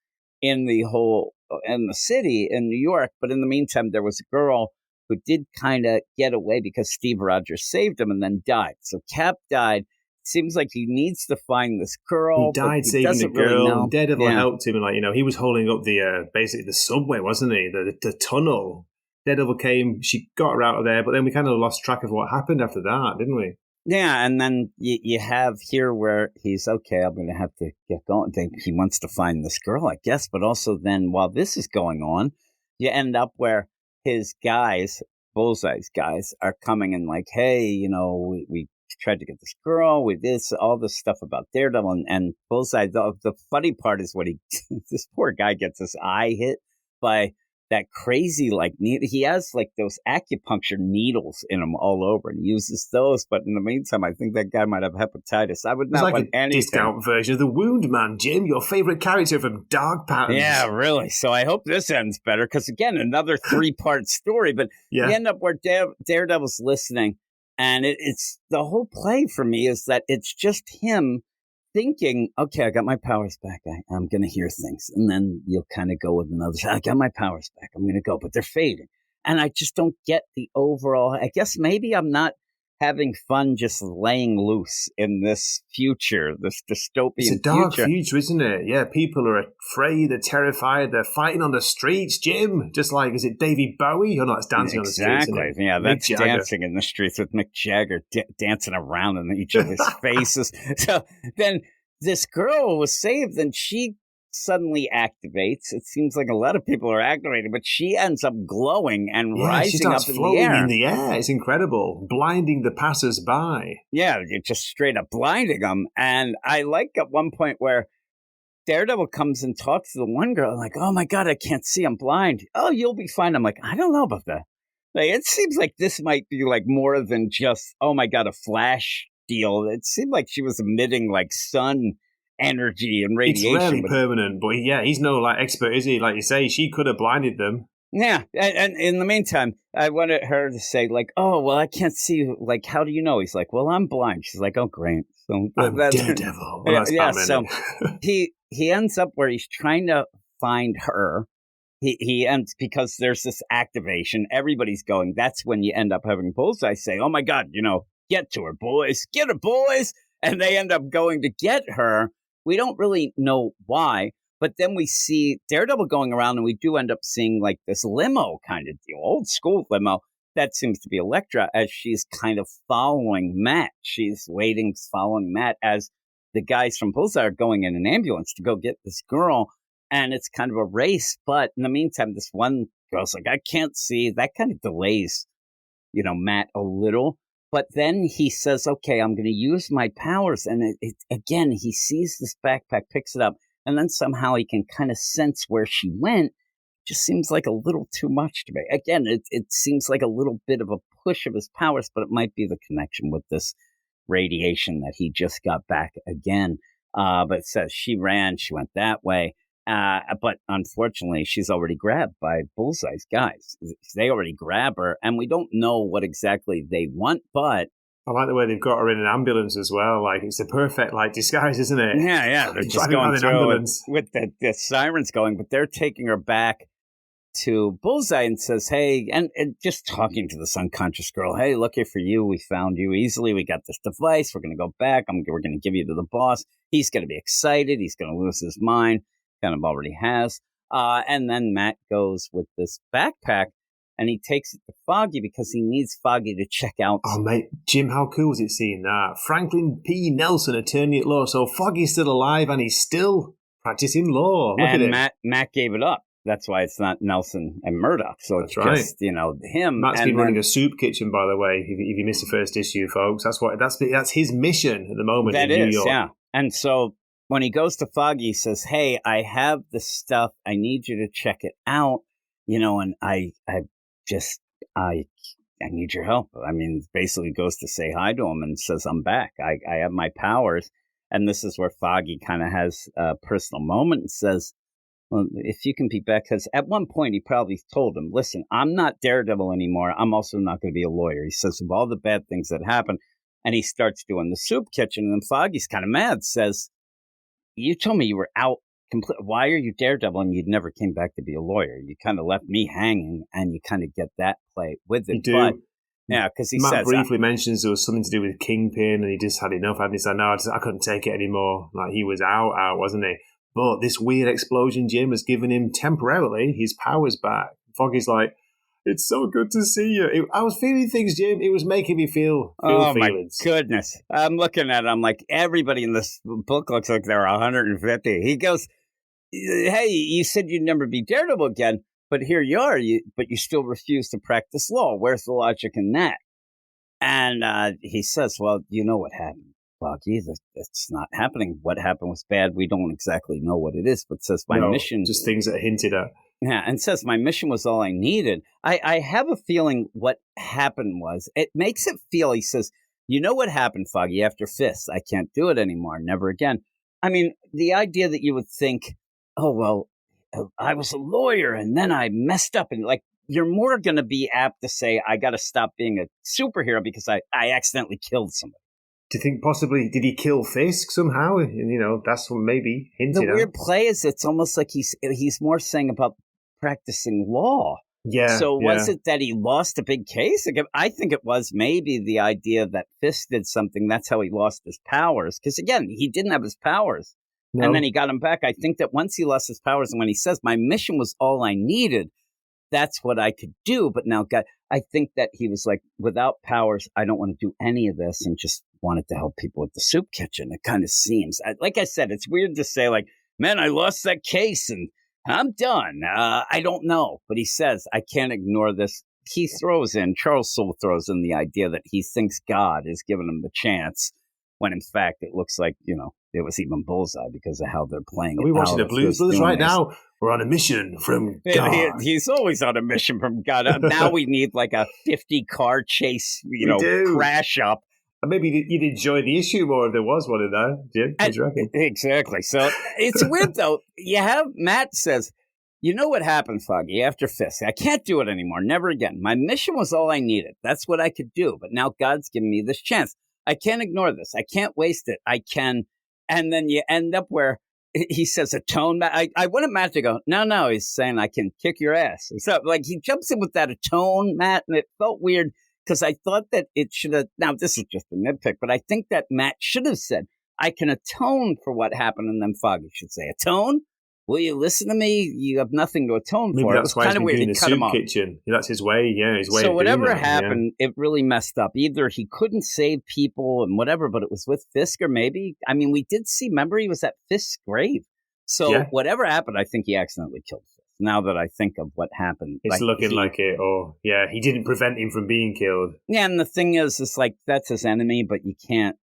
in the city in New York. But in the meantime, there was a girl who did kind of get away because Steve Rogers saved him and then died. So Cap died. Seems like he needs to find this girl. He died saving the girl. Really Daredevil helped him, and he was holding up the basically the subway, wasn't he? The tunnel. Daredevil came, she got her out of there, but then we kind of lost track of what happened after that, didn't we? Yeah, and then you have here where he's, okay, I'm going to have to get going. He wants to find this girl, I guess, but also then while this is going on, you end up where his guys, Bullseye's guys, are coming and like, hey, we tried to get this girl, we this, all this stuff about Daredevil, and Bullseye, the funny part is what this poor guy gets his eye hit by that crazy, he has those acupuncture needles in him all over, and he uses those. But in the meantime, I think that guy might have hepatitis. I would not want anything. Discount version of the Wound Man, Jim, your favorite character from Dark Patterns. Yeah, really. So I hope this ends better, because again, another 3-part story. But you end up where Daredevil's listening, and it's the whole play for me is that it's just him thinking, okay, I got my powers back. I'm going to hear things. And then you'll kind of go with another, I got my powers back. I'm going to go, but they're fading. And I just don't get the overall, I guess maybe I'm not having fun just laying loose in this future, this dystopian future. It's a dark future, isn't it? Yeah, people are afraid, they're terrified, they're fighting on the streets, Jim. Just like, is it Davy Bowie? Or not, it's dancing on the streets. Exactly. Yeah, that's dancing in the streets with Mick Jagger dancing around in each other's faces. So then this girl was saved, and she suddenly activates. It seems like a lot of people are activated, but she ends up glowing and rising up in the air. In the air. It's incredible. Blinding the passers-by. Yeah, you're just straight up blinding them. And I like at one point where Daredevil comes and talks to the one girl, like, oh my God, I can't see, I'm blind. Oh, you'll be fine. I'm like, I don't know about that. It seems like this might be more than just, oh my God, a flash deal. It seemed like she was emitting sun energy and radiation. It's rarely permanent, but he's no expert, is he? Like you say, she could have blinded them. Yeah, and in the meantime, I wanted her to say oh, well, I can't see. How do you know? He's like, well, I'm blind. She's like, oh, great. So I'm Daredevil. Well, that's Batman. So he ends up where he's trying to find her. He ends because there's this activation. Everybody's going. That's when you end up having Bullseye say, oh my God, get to her, boys, get her, boys, and they end up going to get her. We don't really know why, but then we see Daredevil going around, and we do end up seeing this limo kind of deal, old school limo. That seems to be Elektra, as she's kind of following Matt. She's waiting, following Matt, as the guys from Bullseye are going in an ambulance to go get this girl, and it's kind of a race. But in the meantime, this one girl's like, I can't see. That kind of delays, Matt a little. But then he says, okay, I'm going to use my powers. And again, he sees this backpack, picks it up, and then somehow he can kind of sense where she went. Just seems like a little too much to me. Again, it seems like a little bit of a push of his powers, but it might be the connection with this radiation that he just got back again. But it says she ran, she went that way. But unfortunately, she's already grabbed by Bullseye's guys. They already grab her, and we don't know what exactly they want, but I like the way they've got her in an ambulance as well. It's the perfect disguise, isn't it? Yeah. They're just going through with the sirens going, but they're taking her back to Bullseye and says, hey, and just talking to this unconscious girl, hey, lucky for you, we found you easily. We got this device. We're going to go back. We're going to give you to the boss. He's going to be excited. He's going to lose his mind. Kind of already has. And then Matt goes with this backpack and he takes it to Foggy because he needs Foggy to check out. Oh, mate, Jim, how cool was it seeing that? Franklin P. Nelson, attorney at law. So Foggy's still alive and he's still practicing law. Look at and him. Matt gave it up. That's why it's not Nelson and Murdoch. So That's it's right. just, him. Matt's been running a soup kitchen, by the way, if you missed the first issue, folks. That's his mission at the moment in New York. Yeah. And so when he goes to Foggy, he says, hey, I have the stuff. I need you to check it out. And I need your help. I mean, basically goes to say hi to him and says, I'm back. I have my powers. And this is where Foggy kind of has a personal moment and says, well, if you can be back, because at one point he probably told him, listen, I'm not Daredevil anymore. I'm also not going to be a lawyer. He says, of all the bad things that happened, and he starts doing the soup kitchen. And then Foggy's kind of mad, says, you told me you were out. Why are you Daredevil and you never came back to be a lawyer? You kind of left me hanging, and you kind of get that play with it. You do. But, yeah, because he Matt says... briefly mentions there was something to do with Kingpin, and he just had enough. And he said, no, I couldn't take it anymore. Like, he was out, wasn't he? But this weird explosion, Jim, has given him temporarily his powers back. Foggy's like, it's so good to see you. I was feeling things, Jim. It was making me feel feelings. My goodness. I'm looking at it. I'm like, everybody in this book looks like they're 150. He goes, hey, you said you'd never be Daredevil again, but here you are, but you still refuse to practice law. Where's the logic in that? And he says, well, you know what happened, Foggy. It's not happening. What happened was bad. We don't exactly know what it is, but says my mission... just things that are hinted at. Yeah, and says my mission was all I needed. I have a feeling what happened was, it makes it feel, he says, you know what happened, Foggy, after Fists? I can't do it anymore, never again. I mean, the idea that you would think, oh, well, I was a lawyer and then I messed up. And like, you're more going to be apt to say, I got to stop being a superhero because I accidentally killed somebody. Do you think possibly, did he kill Fisk somehow? And, that's what maybe hinted at. The weird play is it's almost like he's more saying about practicing law. Yeah. So was it that he lost a big case? Again, I think it was maybe the idea that Fisk did something. That's how he lost his powers. Because again, he didn't have his powers. No. And then he got them back. I think that once he lost his powers, and when he says, my mission was all I needed, that's what I could do. But now, God, I think that he was like, without powers, I don't want to do any of this, and just wanted to help people with the soup kitchen. It kind of seems, like I said, it's weird to say like, man, I lost that case and I'm done. I don't know. But he says, I can't ignore this. Charles Soule throws in the idea that he thinks God is giving him the chance, when in fact it looks like, it was even Bullseye because of how they're playing. Are we watching the Blues Brothers right now? We're on a mission from God. He's always on a mission from God. Now we need like a 50-car chase, crash up. Maybe you'd enjoy the issue more if there was one in there, Jim. What do you reckon? Exactly. So it's weird, though. You have Matt says, you know what happened, Foggy, after Fisk? I can't do it anymore. Never again. My mission was all I needed. That's what I could do. But now God's given me this chance. I can't ignore this. I can't waste it. I can. And then you end up where he says atone. I wanted Matt to go, no. He's saying I can kick your ass. So like he jumps in with that atone, Matt, and it felt weird. Because I thought that it should have, now this is just a nitpick, but I think that Matt should have said, I can atone for what happened, and then Foggy should say, atone? Will you listen to me? You have nothing to atone for. Maybe that's why he's been doing the soup kitchen. That's his way, his way so of whatever doing that, happened, it really messed up. Either he couldn't save people and whatever, but it was with Fisk, or maybe, we did see, remember he was at Fisk's grave. So whatever happened, I think he accidentally killed Fisk. Now that I think of what happened. It's looking like it, or, he didn't prevent him from being killed. Yeah, and the thing is, it's like, that's his enemy, but you can't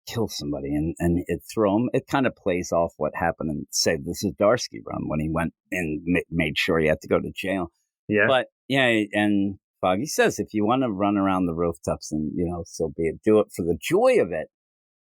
kill somebody and it throw him. It kind of plays off what happened in, say, the Zdarsky run, when he went and made sure he had to go to jail. Yeah. But, and Foggy says, if you want to run around the rooftops and, so be it, do it for the joy of it.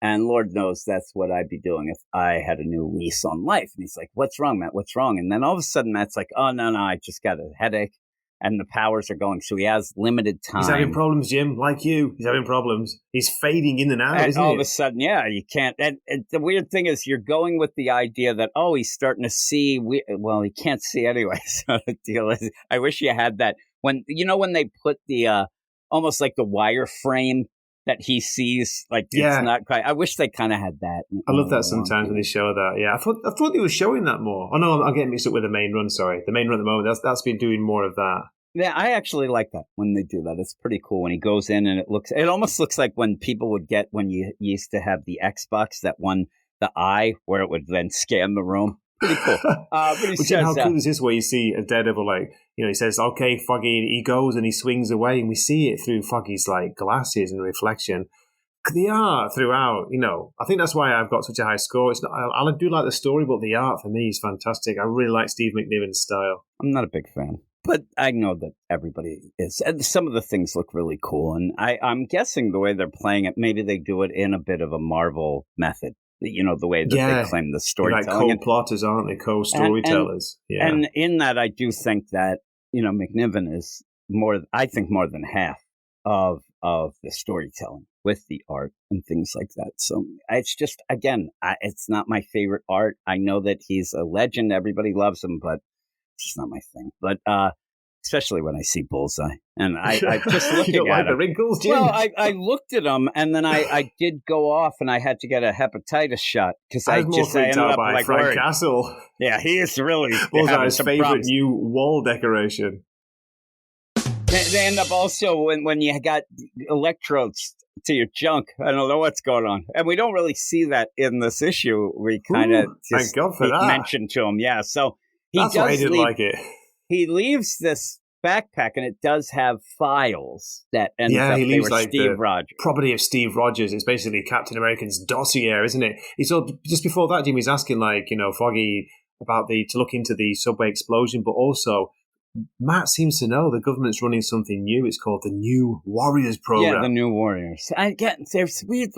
And Lord knows that's what I'd be doing if I had a new lease on life. And he's like, what's wrong, Matt? What's wrong? And then all of a sudden, Matt's like, oh, no, I just got a headache. And the powers are going. So he has limited time. He's having problems, Jim, like you. He's having problems. He's fading in and out, isn't he? All of a sudden, you can't. And the weird thing is, you're going with the idea that, he's starting to see. Well, he can't see anyway. So the deal is, I wish you had that. When they put the, almost like the wireframe that he sees, like it's not quite. I wish they kind of had that. I love that sometimes when they show that. Yeah, I thought they were showing that more. Oh no, I'm getting mixed up with the main run. Sorry, the main run at the moment. That's been doing more of that. Yeah, I actually like that when they do that. It's pretty cool when he goes in and it almost looks like when people would get when you used to have the Xbox, that one, the eye, where it would then scan the room. Pretty cool. But he says, how cool is this where you see a Daredevil, like, he says, okay, Foggy, he goes and he swings away and we see it through Foggy's like glasses and reflection. The art throughout, I think that's why I've got such a high score. It's not, I do like the story, but the art for me is fantastic. I really like Steve McNiven's style. I'm not a big fan, but I know that everybody is. And some of the things look really cool. And I'm guessing the way they're playing it, maybe they do it in a bit of a Marvel method. The way that they claim the storytelling. They're like co-plotters, aren't they? Co-storytellers. And in that, I do think that, McNiven is more than half of the storytelling with the art and things like that. So it's just, again, it's not my favorite art. I know that he's a legend. Everybody loves him, but it's just not my thing. But especially when I see Bullseye. And I just looking you don't at like him. The wrinkles, Jim? Well, I looked at him, and then I did go off, and I had to get a hepatitis shot because I ended up by Frank worried. Castle. Yeah, he is really Bullseye's favorite problems. new wall decoration. They end up also when you got electrodes to your junk. I don't know what's going on, and we don't really see that in this issue. We kind of thank God for that. mentioned to him, yeah. So that's why I didn't like it. He leaves this backpack, and it does have files that ends up he they leaves were like Steve the Rogers. Property of Steve Rogers. It's basically Captain America's dossier, isn't it? Just before that, Jimmy's asking Foggy about to look into the subway explosion, but also Matt seems to know the government's running something new. It's called the New Warriors program. Yeah, the New Warriors. There's weird,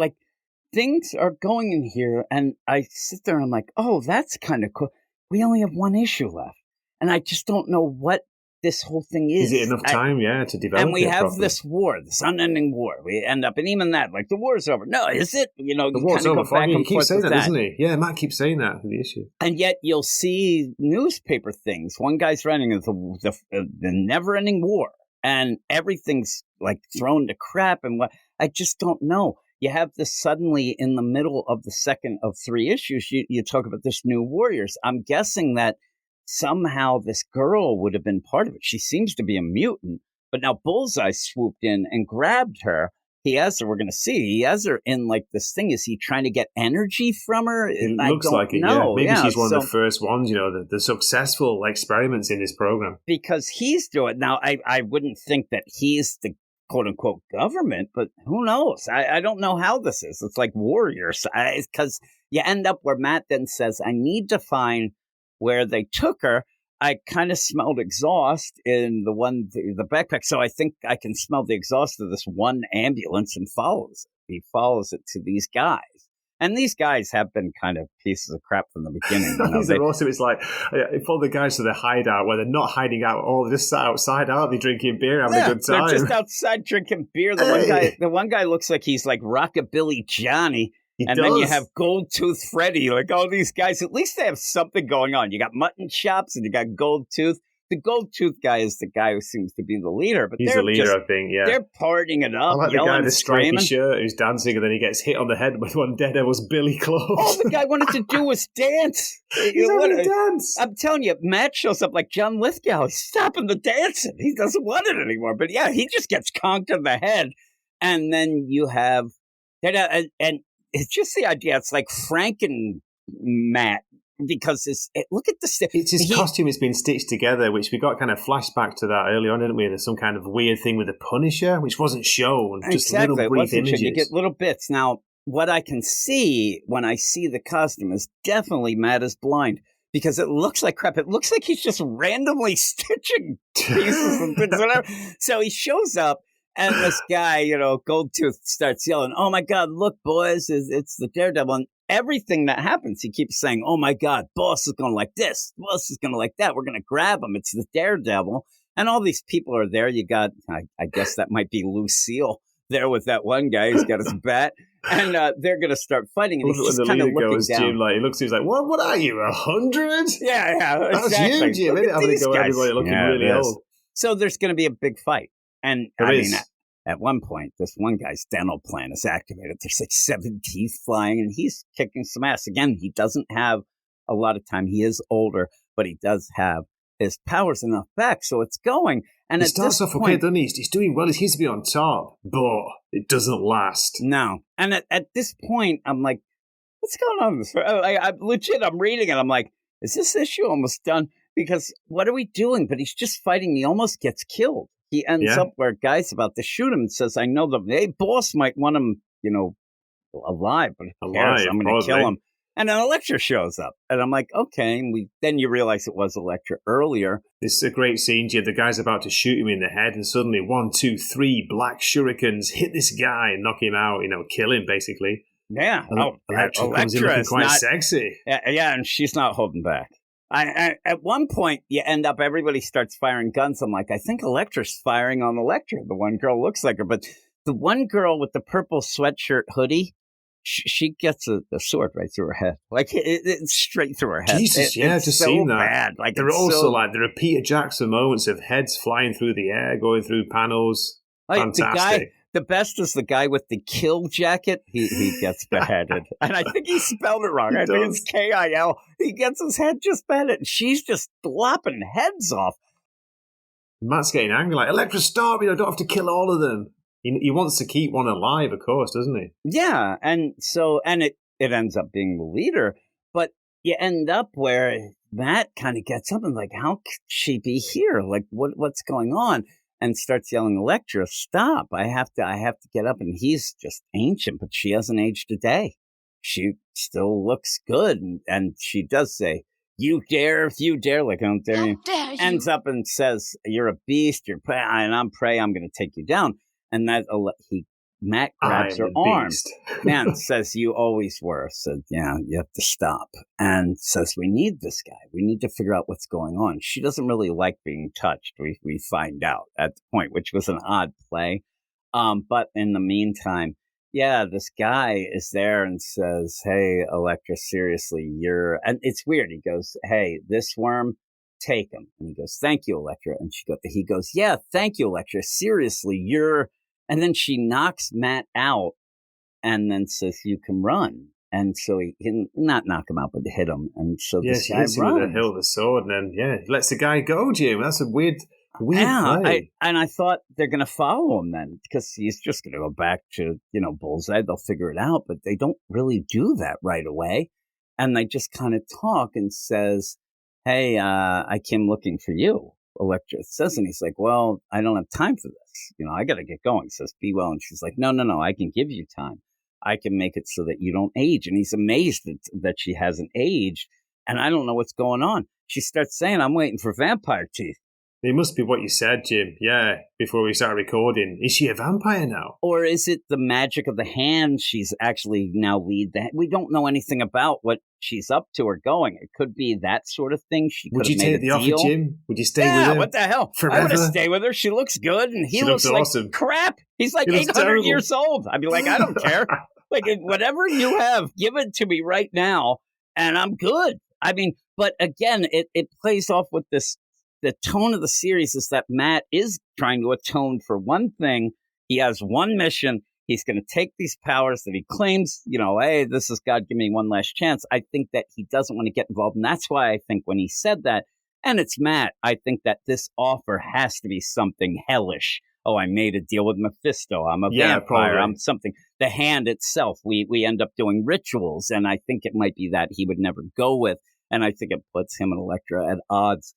things are going in here, and I sit there and I'm like, oh, that's kind of cool. We only have one issue left, and I just don't know what this whole thing is. Is it enough time, to develop it? And we have properly? This war, this unending war. We end up, and even that, the war's over. No, is it? The war's over. He keeps saying that, doesn't he? Yeah, Matt keeps saying that for the issue. And yet you'll see newspaper things. One guy's writing the never-ending war, and everything's thrown to crap. And I just don't know. You have this suddenly in the middle of the second of 3 issues. You talk about this New Warriors. I'm guessing that somehow this girl would have been part of it. She seems to be a mutant, but now Bullseye swooped in and grabbed her. He has her, we're going to see, he has her in this thing. Is he trying to get energy from her? It looks like it, yeah. Maybe she's one of the first ones, the successful experiments in this program. Because he's doing it. Now, I wouldn't think that he's the quote-unquote government, but who knows? I don't know how this is. It's like warriors. Because you end up where Matt then says, I need to find where they took her. I kind of smelled exhaust in the backpack, so I think I can smell the exhaust of this one ambulance and follows it. He follows it to these guys. And these guys have been kind of pieces of crap from the beginning. These are awesome. It's like, follow the guys to the hideout where they're not hiding out. Oh, they're just sat outside, aren't they, drinking beer, having a good time? They're just outside drinking beer. The one guy looks like he's like Rockabilly Johnny. Then you have Gold Tooth Freddy, all these guys. At least they have something going on. You got mutton chops and you got Gold Tooth. The Gold Tooth guy is the guy who seems to be the leader. But he's the leader, I think, yeah. They're partying it up, I like the yelling guy in the and stripy screaming. shirt who's dancing and then he gets hit on the head with one Daredevil's billy club. All the guy wanted to do was dance. He's having a dance. I'm telling you, Matt shows up like John Lithgow. He's stopping the dancing. He doesn't want it anymore. But yeah, he just gets conked in the head. And then you have... and it's just the idea. It's like Frank and Matt, because look at the... It's his costume has been stitched together, which we got kind of flashback to that early on, didn't we? There's some kind of weird thing with the Punisher, which wasn't shown. Just little brief images. You get little bits. Now, what I can see when I see the costume is definitely Matt is blind, because it looks like crap. It looks like he's just randomly stitching pieces and things, whatever. So he shows up. And this guy, Goldtooth, starts yelling, oh, my God, look, boys, it's the Daredevil. And everything that happens, he keeps saying, oh, my God, boss is going to like this. Boss is going to like that. We're going to grab him. It's the Daredevil. And all these people are there. You got, I guess that might be Lucille there with that one guy who's got his bat. And they're going to start fighting. And he's just kind of looking down. Jim, he looks, he's like, what are you, 100? Yeah, That's exactly. you, Jim. I think everybody looking really old. So there's going to be a big fight. And at one point, this one guy's dental plan is activated. There's 7 teeth flying, and he's kicking some ass. Again, he doesn't have a lot of time. He is older, but he does have his powers in effect, so it's going. And he starts off okay, doesn't he? He's doing well. He seems to be on top, but it doesn't last. No. And at this point, I'm like, what's going on with this? I'm reading it. I'm like, is this issue almost done? Because what are we doing? But he's just fighting. He almost gets killed. He ends up where a guy's about to shoot him and says, I know the boss might want him, alive, but who cares? I'm going to kill him. And then Elektra shows up. And I'm like, okay. And then you realize it was Elektra earlier. This is a great scene, Jim. The guy's about to shoot him in the head, and suddenly 1, 2, 3 black shurikens hit this guy and knock him out, kill him, basically. Yeah. Elektra comes in looking quite sexy. Yeah, and she's not holding back. I at one point, you end up, everybody starts firing guns. I'm like, I think Elektra's firing on Elektra. The one girl looks like her. But the one girl with the purple sweatshirt hoodie, she gets a sword right through her head. Like, it's straight through her head. Jesus, I've just seen that. Bad. Like, there are also, there are Peter Jackson moments of heads flying through the air, going through panels. Fantastic. The best is the guy with the kill jacket. He gets beheaded. And I think he spelled it wrong. I think it's Kil. He gets his head just beheaded. And she's just lopping heads off. Matt's getting angry. Like, Elektra, stop. I don't have to kill all of them. He wants to keep one alive, of course, doesn't he? Yeah. And so, it ends up being the leader. But you end up where Matt kind of gets up and like, how could she be here? Like, what's going on? And starts yelling, Elektra, stop. I have to get up. And he's just ancient, but she hasn't aged a day. She still looks good. And she does say, you dare, like, I don't dare you. Dare you. Ends up and says, you're a beast, you're prey, and I'm prey, I'm going to take you down. And Matt grabs her arm. Man says, you always were. Said, yeah, you have to stop. And says, we need this guy. We need to figure out what's going on. She doesn't really like being touched. We find out at the point, which was an odd play. But in the meantime, this guy is there and says, hey, Elektra, seriously, and it's weird. He goes, hey, this worm, take him. And he goes, thank you, Elektra. And he goes, yeah, thank you, Elektra. Seriously, and then she knocks Matt out and then says, you can run. And so he can not knock him out, but hit him. And so this guy runs. Him with the hilt of the sword, and then, lets the guy go, Jim. That's a weird play. I thought they're going to follow him then, because he's just going to go back to, Bullseye. They'll figure it out, but they don't really do that right away. And they just kind of talk and says, hey, I came looking for you. Elektra says, and he's like, well, I don't have time for this. I got to get going. He says, be well. And she's like, no, I can give you time. I can make it so that you don't age. And he's amazed that she hasn't aged. And I don't know what's going on. She starts saying, I'm waiting for vampire teeth. It must be what you said, Jim. Yeah, before we started recording. Is she a vampire now? Or is it the magic of the hand? She's actually now we don't know anything about what she's up to or going. It could be that sort of thing. Would you take the offer, Jim? Would you stay with her? Yeah, what the hell? Forever? I would stay with her. She looks good, and he looks like awesome. Crap. He's like 800 years old. I'd be like, I don't care. Like, whatever you have, give it to me right now, and I'm good. I mean, but again, it plays off with this. The tone of the series is that Matt is trying to atone for one thing. He has one mission. He's going to take these powers that he claims, hey, this is God, give me one last chance. I think that he doesn't want to get involved. And that's why I think when he said that, and it's Matt, I think that this offer has to be something hellish. Oh, I made a deal with Mephisto. I'm a vampire. Probably. I'm something. The hand itself, we end up doing rituals. And I think it might be that he would never go with. And I think it puts him and Elektra at odds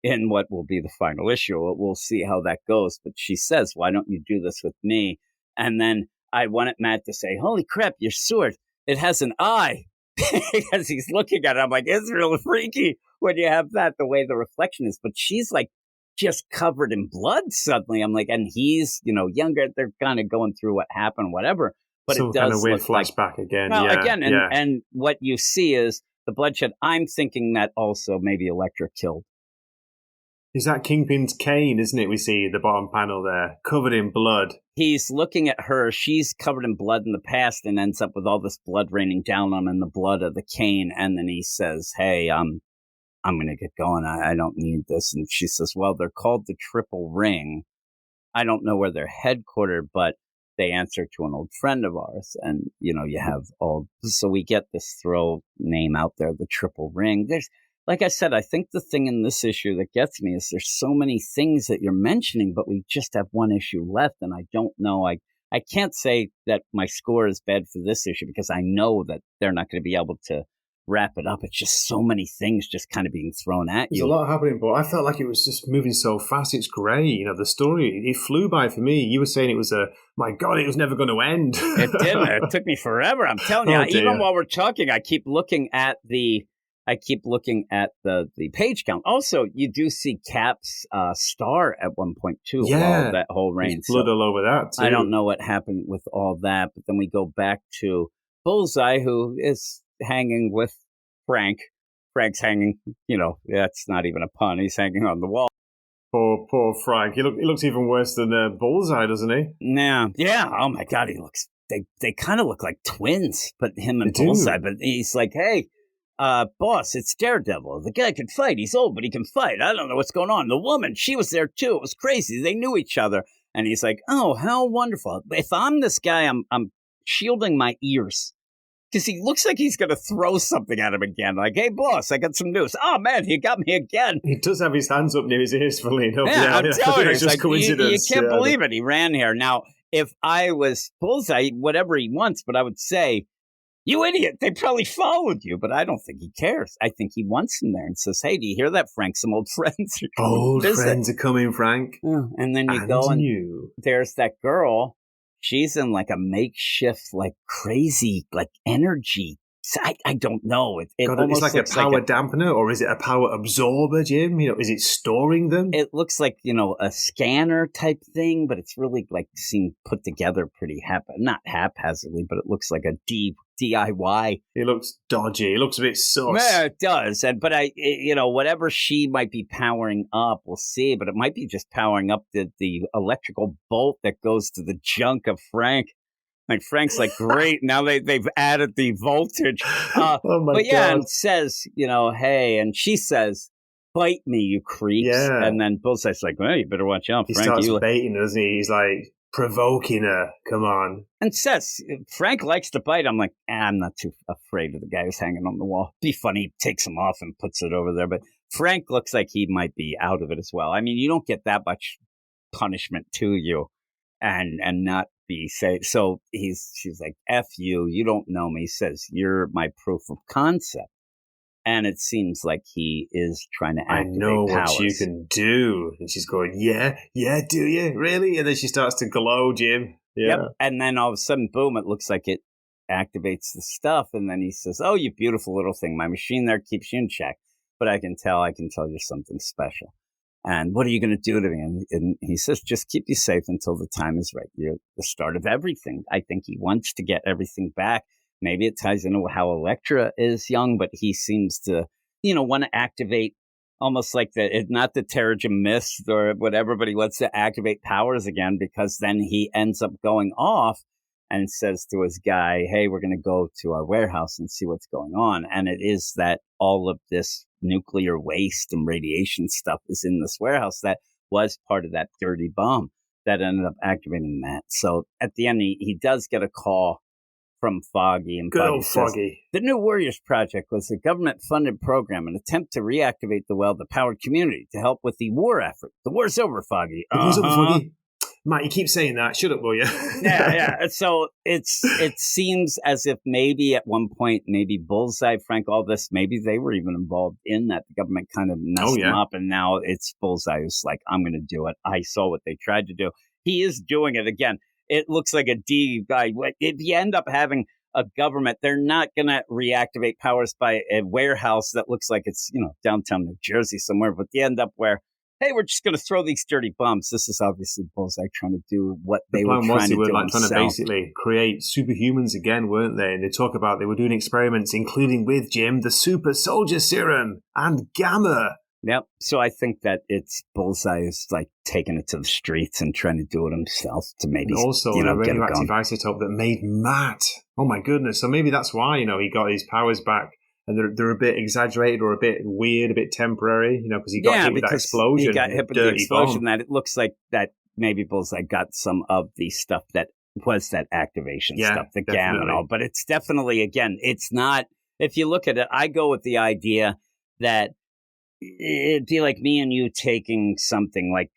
in what will be the final issue. We'll see how that goes. But she says, why don't you do this with me? And then I wanted Matt to say, holy crap, your sword, it has an eye. Because he's looking at it. I'm like, it's really freaky when you have that, the way the reflection is. But she's like just covered in blood suddenly. I'm like, and he's, younger. They're kind of going through what happened, whatever. But some it does kind of weird look flashback again. Well, yeah, again, and what you see is the bloodshed. I'm thinking that also maybe Elektra killed. Is that Kingpin's cane, isn't it? We see the bottom panel there, covered in blood. He's looking at her. She's covered in blood in the past and ends up with all this blood raining down on him and the blood of the cane. And then he says, hey, I'm going to get going. I don't need this. And she says, well, they're called the Triple Ring. I don't know where they're headquartered, but they answer to an old friend of ours. And, you have so we get this throw name out there, the Triple Ring. like I said, I think the thing in this issue that gets me is there's so many things that you're mentioning, but we just have one issue left, and I don't know. I can't say that my score is bad for this issue because I know that they're not going to be able to wrap it up. It's just so many things just kind of being thrown at you. There's a lot happening, but I felt like it was just moving so fast. It's great. You know, the story, it flew by for me. You were saying it was my God, it was never going to end. It didn't. It took me forever. I'm telling you, even while we're talking, I keep looking at the page count. Also, you do see Cap's star at one point too. Yeah, that whole reign. There's blood all over that too. I don't know what happened with all that, but then we go back to Bullseye, who is hanging with Frank. Frank's hanging. You know, that's not even a pun. He's hanging on the wall. Poor Frank. He looks even worse than Bullseye, doesn't he? Yeah. Oh my God, he looks. They kind of look like twins, but him and Bullseye. But he's like, hey. Boss, it's Daredevil. The guy can fight. He's old, but he can fight. I don't know what's going on. The woman, she was there too. It was crazy. They knew each other. And he's like, oh, how wonderful. If I'm this guy, I'm shielding my ears. Because he looks like he's going to throw something at him again. Like, hey, boss, I got some news. Oh, man, he got me again. He does have his hands up near his ears, funnily enough. Yeah, I'm telling you. It's just like, coincidence. You can't believe it. He ran here. Now, if I was Bullseye, whatever he wants, but I would say, you idiot, they probably followed you, but I don't think he cares. I think he wants him there and says, hey, do you hear that, Frank? Some old friends are coming. Old friends are coming, Frank. And then you go and there's that girl. She's in like a makeshift, like crazy, like energy. I don't know. It's like a power dampener, or is it a power absorber, Jim? You know, is it storing them? It looks like, you know, a scanner type thing, but it's really like seemed put together pretty not haphazardly, but it looks like a DIY. It looks dodgy. It looks a bit sus. Yeah, it does. But whatever she might be powering up, we'll see. But it might be just powering up the electrical bolt that goes to the junk of Frank. Like Frank's like, great. Now they've added the voltage. Oh my God. And says, you know, hey, and she says, bite me, you creeps. Yeah. And then Bullseye's like, well, you better watch out, Frank. He starts baiting, doesn't he? He's like provoking her. Come on. And says, Frank likes to bite. I'm like, I'm not too afraid of the guy who's hanging on the wall. Be funny, he takes him off and puts it over there. But Frank looks like he might be out of it as well. I mean, you don't get that much punishment to you and not be safe. So she's like, F you, you don't know me. He says, you're my proof of concept. And it seems like he is trying to activate I know powers. What you can do. And she's going, yeah, do you? Really? And then she starts to glow, Jim. Yeah. Yep. And then all of a sudden, boom, it looks like it activates the stuff. And then he says, oh, you beautiful little thing. My machine there keeps you in check. But I can tell you're something special. And what are you going to do to me? And he says, just keep you safe until the time is right. You're the start of everything. I think he wants to get everything back. Maybe it ties into how Elektra is young, but he seems to, want to activate almost like not the Terrigen Mist or whatever, but he wants to activate powers again because then he ends up going off and says to his guy, hey, we're going to go to our warehouse and see what's going on. And it is that all of this nuclear waste and radiation stuff is in this warehouse that was part of that dirty bomb that ended up activating Matt. So at the end, he does get a call from Foggy. And good Foggy old says, Foggy. The New Warriors Project was a government-funded program, an attempt to reactivate the powered community to help with the war effort. The war's over, Foggy. The war's over, Foggy. Matt, you keep saying that. Shut up, will you? Yeah. So it seems as if maybe at one point, maybe Bullseye, Frank, all this, maybe they were even involved in that. The government kind of messed them up, and now it's Bullseye who's like, I'm going to do it. I saw what they tried to do. He is doing it again. It looks like a D guy. If you end up having a government, they're not going to reactivate powers by a warehouse that looks like it's, downtown New Jersey somewhere, but you end up where, hey, we're just going to throw these dirty bombs. This is obviously Bullseye trying to do what they were trying to do. Trying to basically create superhumans again, weren't they? And they talk about they were doing experiments, including with Jim, the super soldier serum and Gamma. Yep. So I think that it's Bullseye is like taking it to the streets and trying to do it himself to maybe and also a radioactive isotope that made Matt. Oh my goodness! So maybe that's why he got his powers back. And they're a bit exaggerated or a bit weird, a bit temporary, because he got hit with that explosion. He got hit with the explosion that it looks like that maybe Bullseye got some of the stuff that was that activation stuff, the gamma and all. But it's definitely, again, it's not, if you look at it, I go with the idea that it'd be like me and you taking something like,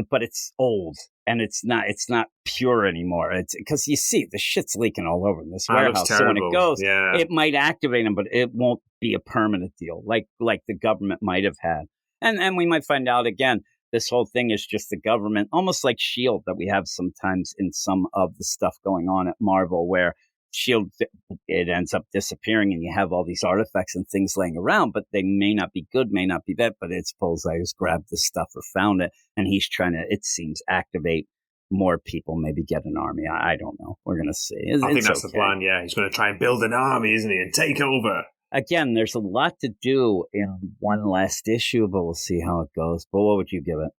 but it's old and it's not pure anymore. It's because you see the shit's leaking all over in this warehouse. So when it goes, it might activate them, but it won't be a permanent deal like the government might have had. And we might find out again, this whole thing is just the government, almost like S.H.I.E.L.D. that we have sometimes in some of the stuff going on at Marvel, where S.H.I.E.L.D., it ends up disappearing and you have all these artifacts and things laying around, but they may not be good, may not be bad, but it's Bullseye who's grabbed this stuff or found it, and he's trying to, it seems, activate more people, maybe get an army. I don't know. We're going to see. I think that's the plan, yeah. He's going to try and build an army, isn't he, and take over. Again, there's a lot to do in one last issue, but we'll see how it goes. But what would you give it?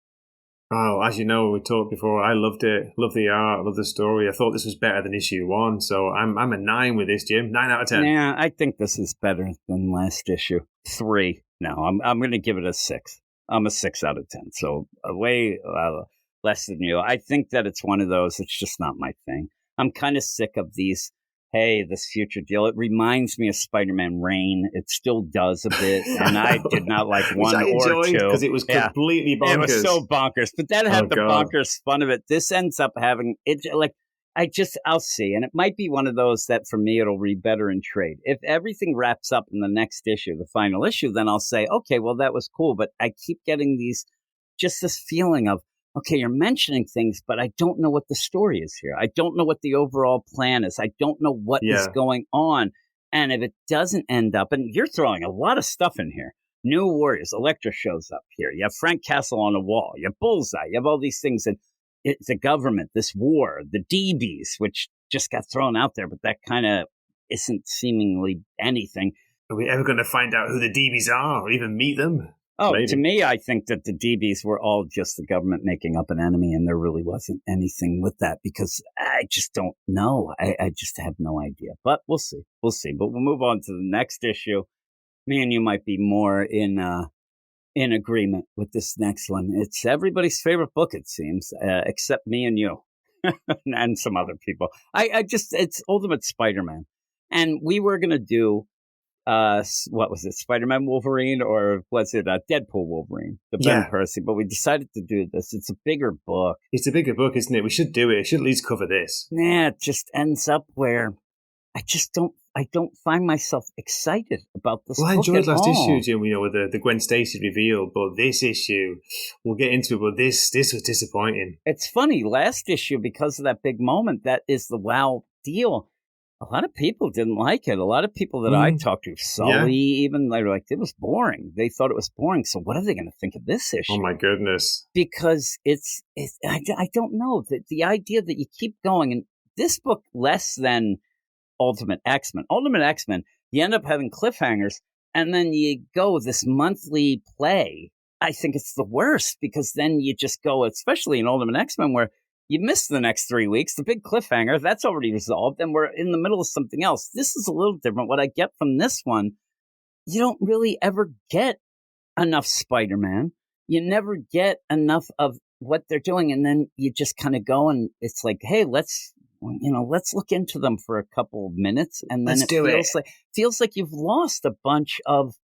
Oh, as you know, we talked before, I loved it. Love the art, love the story. I thought this was better than issue 1, so I'm a 9 with this, Jim. 9 out of 10. Yeah, I think this is better than last issue. 3. No, I'm going to give it a 6. I'm a 6 out of 10, so way less than you. I think that it's one of those, it's just not my thing. I'm kind of sick of these, hey, this future deal. It reminds me of Spider-Man Reign. It still does a bit, and I did not like 1 or 2. Because it was completely bonkers. It was so bonkers, but that had the bonkers fun of it. This ends up having, it like, I'll see. And it might be one of those that for me, it'll read better in trade. If everything wraps up in the next issue, the final issue, then I'll say, okay, well, that was cool. But I keep getting just this feeling of, okay, you're mentioning things, but I don't know what the story is here. I don't know what the overall plan is. I don't know what is going on. And if it doesn't end up, and you're throwing a lot of stuff in here. New Warriors, Elektra shows up here. You have Frank Castle on a wall. You have Bullseye. You have all these things. And it's the government, this war, the DBs, which just got thrown out there, but that kind of isn't seemingly anything. Are we ever going to find out who the DBs are or even meet them? Oh, maybe. To me, I think that the DBs were all just the government making up an enemy, and there really wasn't anything with that because I just don't know. I just have no idea. But we'll see. We'll see. But we'll move on to the next issue. Me and you might be more in agreement with this next one. It's everybody's favorite book, it seems, except me and you and some other people. It's Ultimate Spider-Man. And we were going to do what was it, Spider-Man Wolverine, or was it Deadpool Wolverine, the Ben Percy? But we decided to do this. It's a bigger book. It's a bigger book, isn't it? We should do it. We should at least cover this. Yeah, it just ends up where I don't find myself excited about this. Well, I enjoyed last issue, Jim, with the Gwen Stacy reveal, but this issue, we'll get into it, but this was disappointing. It's funny, last issue, because of that big moment, that is the wow deal. A lot of people didn't like it. A lot of people that I talked to, Sully, even, they were like, it was boring. They thought it was boring. So what are they going to think of this issue? Oh, my goodness. Because I don't know. The idea that you keep going, and this book, less than Ultimate X-Men. Ultimate X-Men, you end up having cliffhangers, and then you go this monthly play. I think it's the worst, because then you just go, especially in Ultimate X-Men, where you miss the next 3 weeks, the big cliffhanger, that's already resolved, and we're in the middle of something else. This is a little different. What I get from this one, you don't really ever get enough Spider-Man. You never get enough of what they're doing, and then you just kind of go, and it's like, hey, let's look into them for a couple of minutes, and then it feels like you've lost a bunch of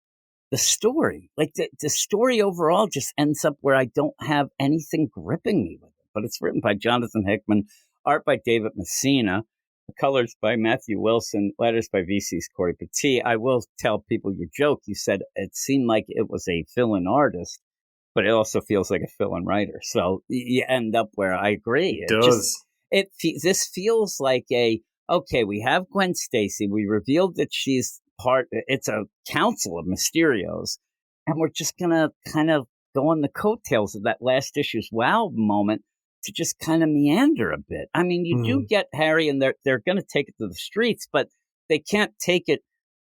the story. Like the story overall just ends up where I don't have anything gripping me with it. But it's written by Jonathan Hickman, art by David Messina, colors by Matthew Wilson, letters by VC's Corey Petit. I will tell people your joke. You said it seemed like it was a fill-in artist, but it also feels like a fill-in writer. So you end up where I agree. It does. This feels like okay, we have Gwen Stacy. We revealed that she's it's a council of Mysterios, and we're just going to kind of go on the coattails of that last issue's wow moment to just kind of meander a bit. I mean, you do get Harry, and they're going to take it to the streets, but they can't take it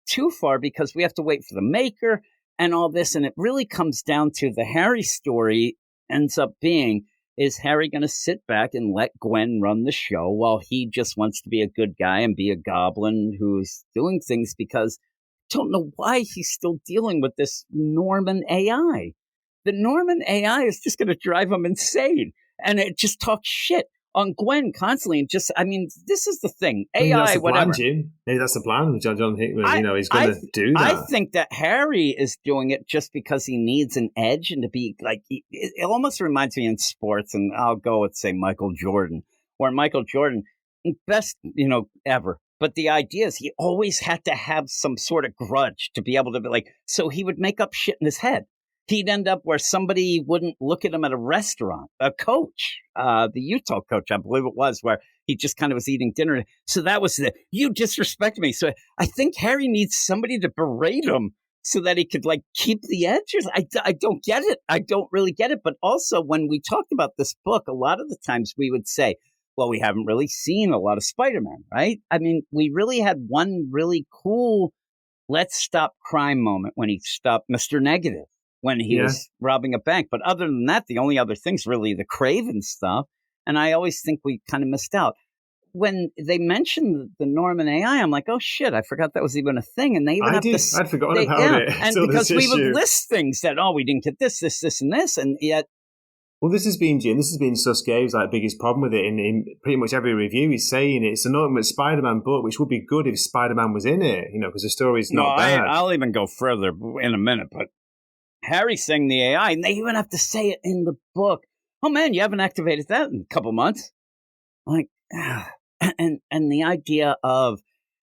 too far because we have to wait for the maker and all this. And it really comes down to the Harry story ends up being, is Harry going to sit back and let Gwen run the show while he just wants to be a good guy and be a goblin who's doing things? Because I don't know why he's still dealing with this Norman AI. The Norman AI is just going to drive him insane. And it just talks shit. on Gwen constantly. And just, I mean, this is the thing. Maybe that's AI, the plan, whatever. Jim. Maybe that's the plan. John Hickman, he's going to do that. I think that Harry is doing it just because he needs an edge and to be like, it almost reminds me in sports, and I'll go with, say, Michael Jordan, where Michael Jordan, best, ever. But the idea is he always had to have some sort of grudge to be able to be like, so he would make up shit in his head. He'd end up where somebody wouldn't look at him at a restaurant, a coach, the Utah coach, I believe it was, where he just kind of was eating dinner. So that was you disrespect me. So I think Harry needs somebody to berate him so that he could like keep the edges. I don't get it. I don't really get it. But also when we talked about this book, a lot of the times we would say, well, we haven't really seen a lot of Spider-Man, right? I mean, we really had one really cool let's stop crime moment when he stopped Mr. Negative, when he was robbing a bank. But other than that, the only other thing's really the Craven stuff. And I always think we kind of missed out. When they mentioned the Norman AI, I'm like, oh shit, I forgot that was even a thing. And they even I'd forgotten about it. And because we would list things that, we didn't get this, and this, and yet. Well, this has been Suske's biggest problem with it. In pretty much every review, he's saying it's an Ultimate Spider-Man book, which would be good if Spider-Man was in it, because the story's not bad. I'll even go further in a minute, but Harry's saying the AI, and they even have to say it in the book. Oh man, you haven't activated that in a couple months. Like, and the idea of,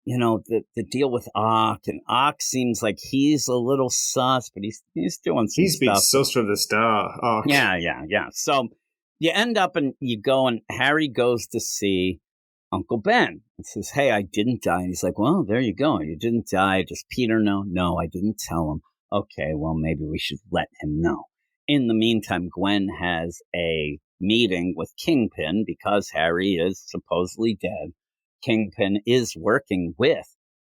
the deal with Ock, and Ock seems like he's a little sus, but he's doing some stuff. He's been sus from the start. Ock. Yeah. So you end up and you go, and Harry goes to see Uncle Ben and says, hey, I didn't die. And he's like, well, there you go. You didn't die. Does Peter know? No, I didn't tell him. Okay, well, maybe we should let him know. In the meantime, Gwen has a meeting with Kingpin because Harry is supposedly dead. Kingpin is working with,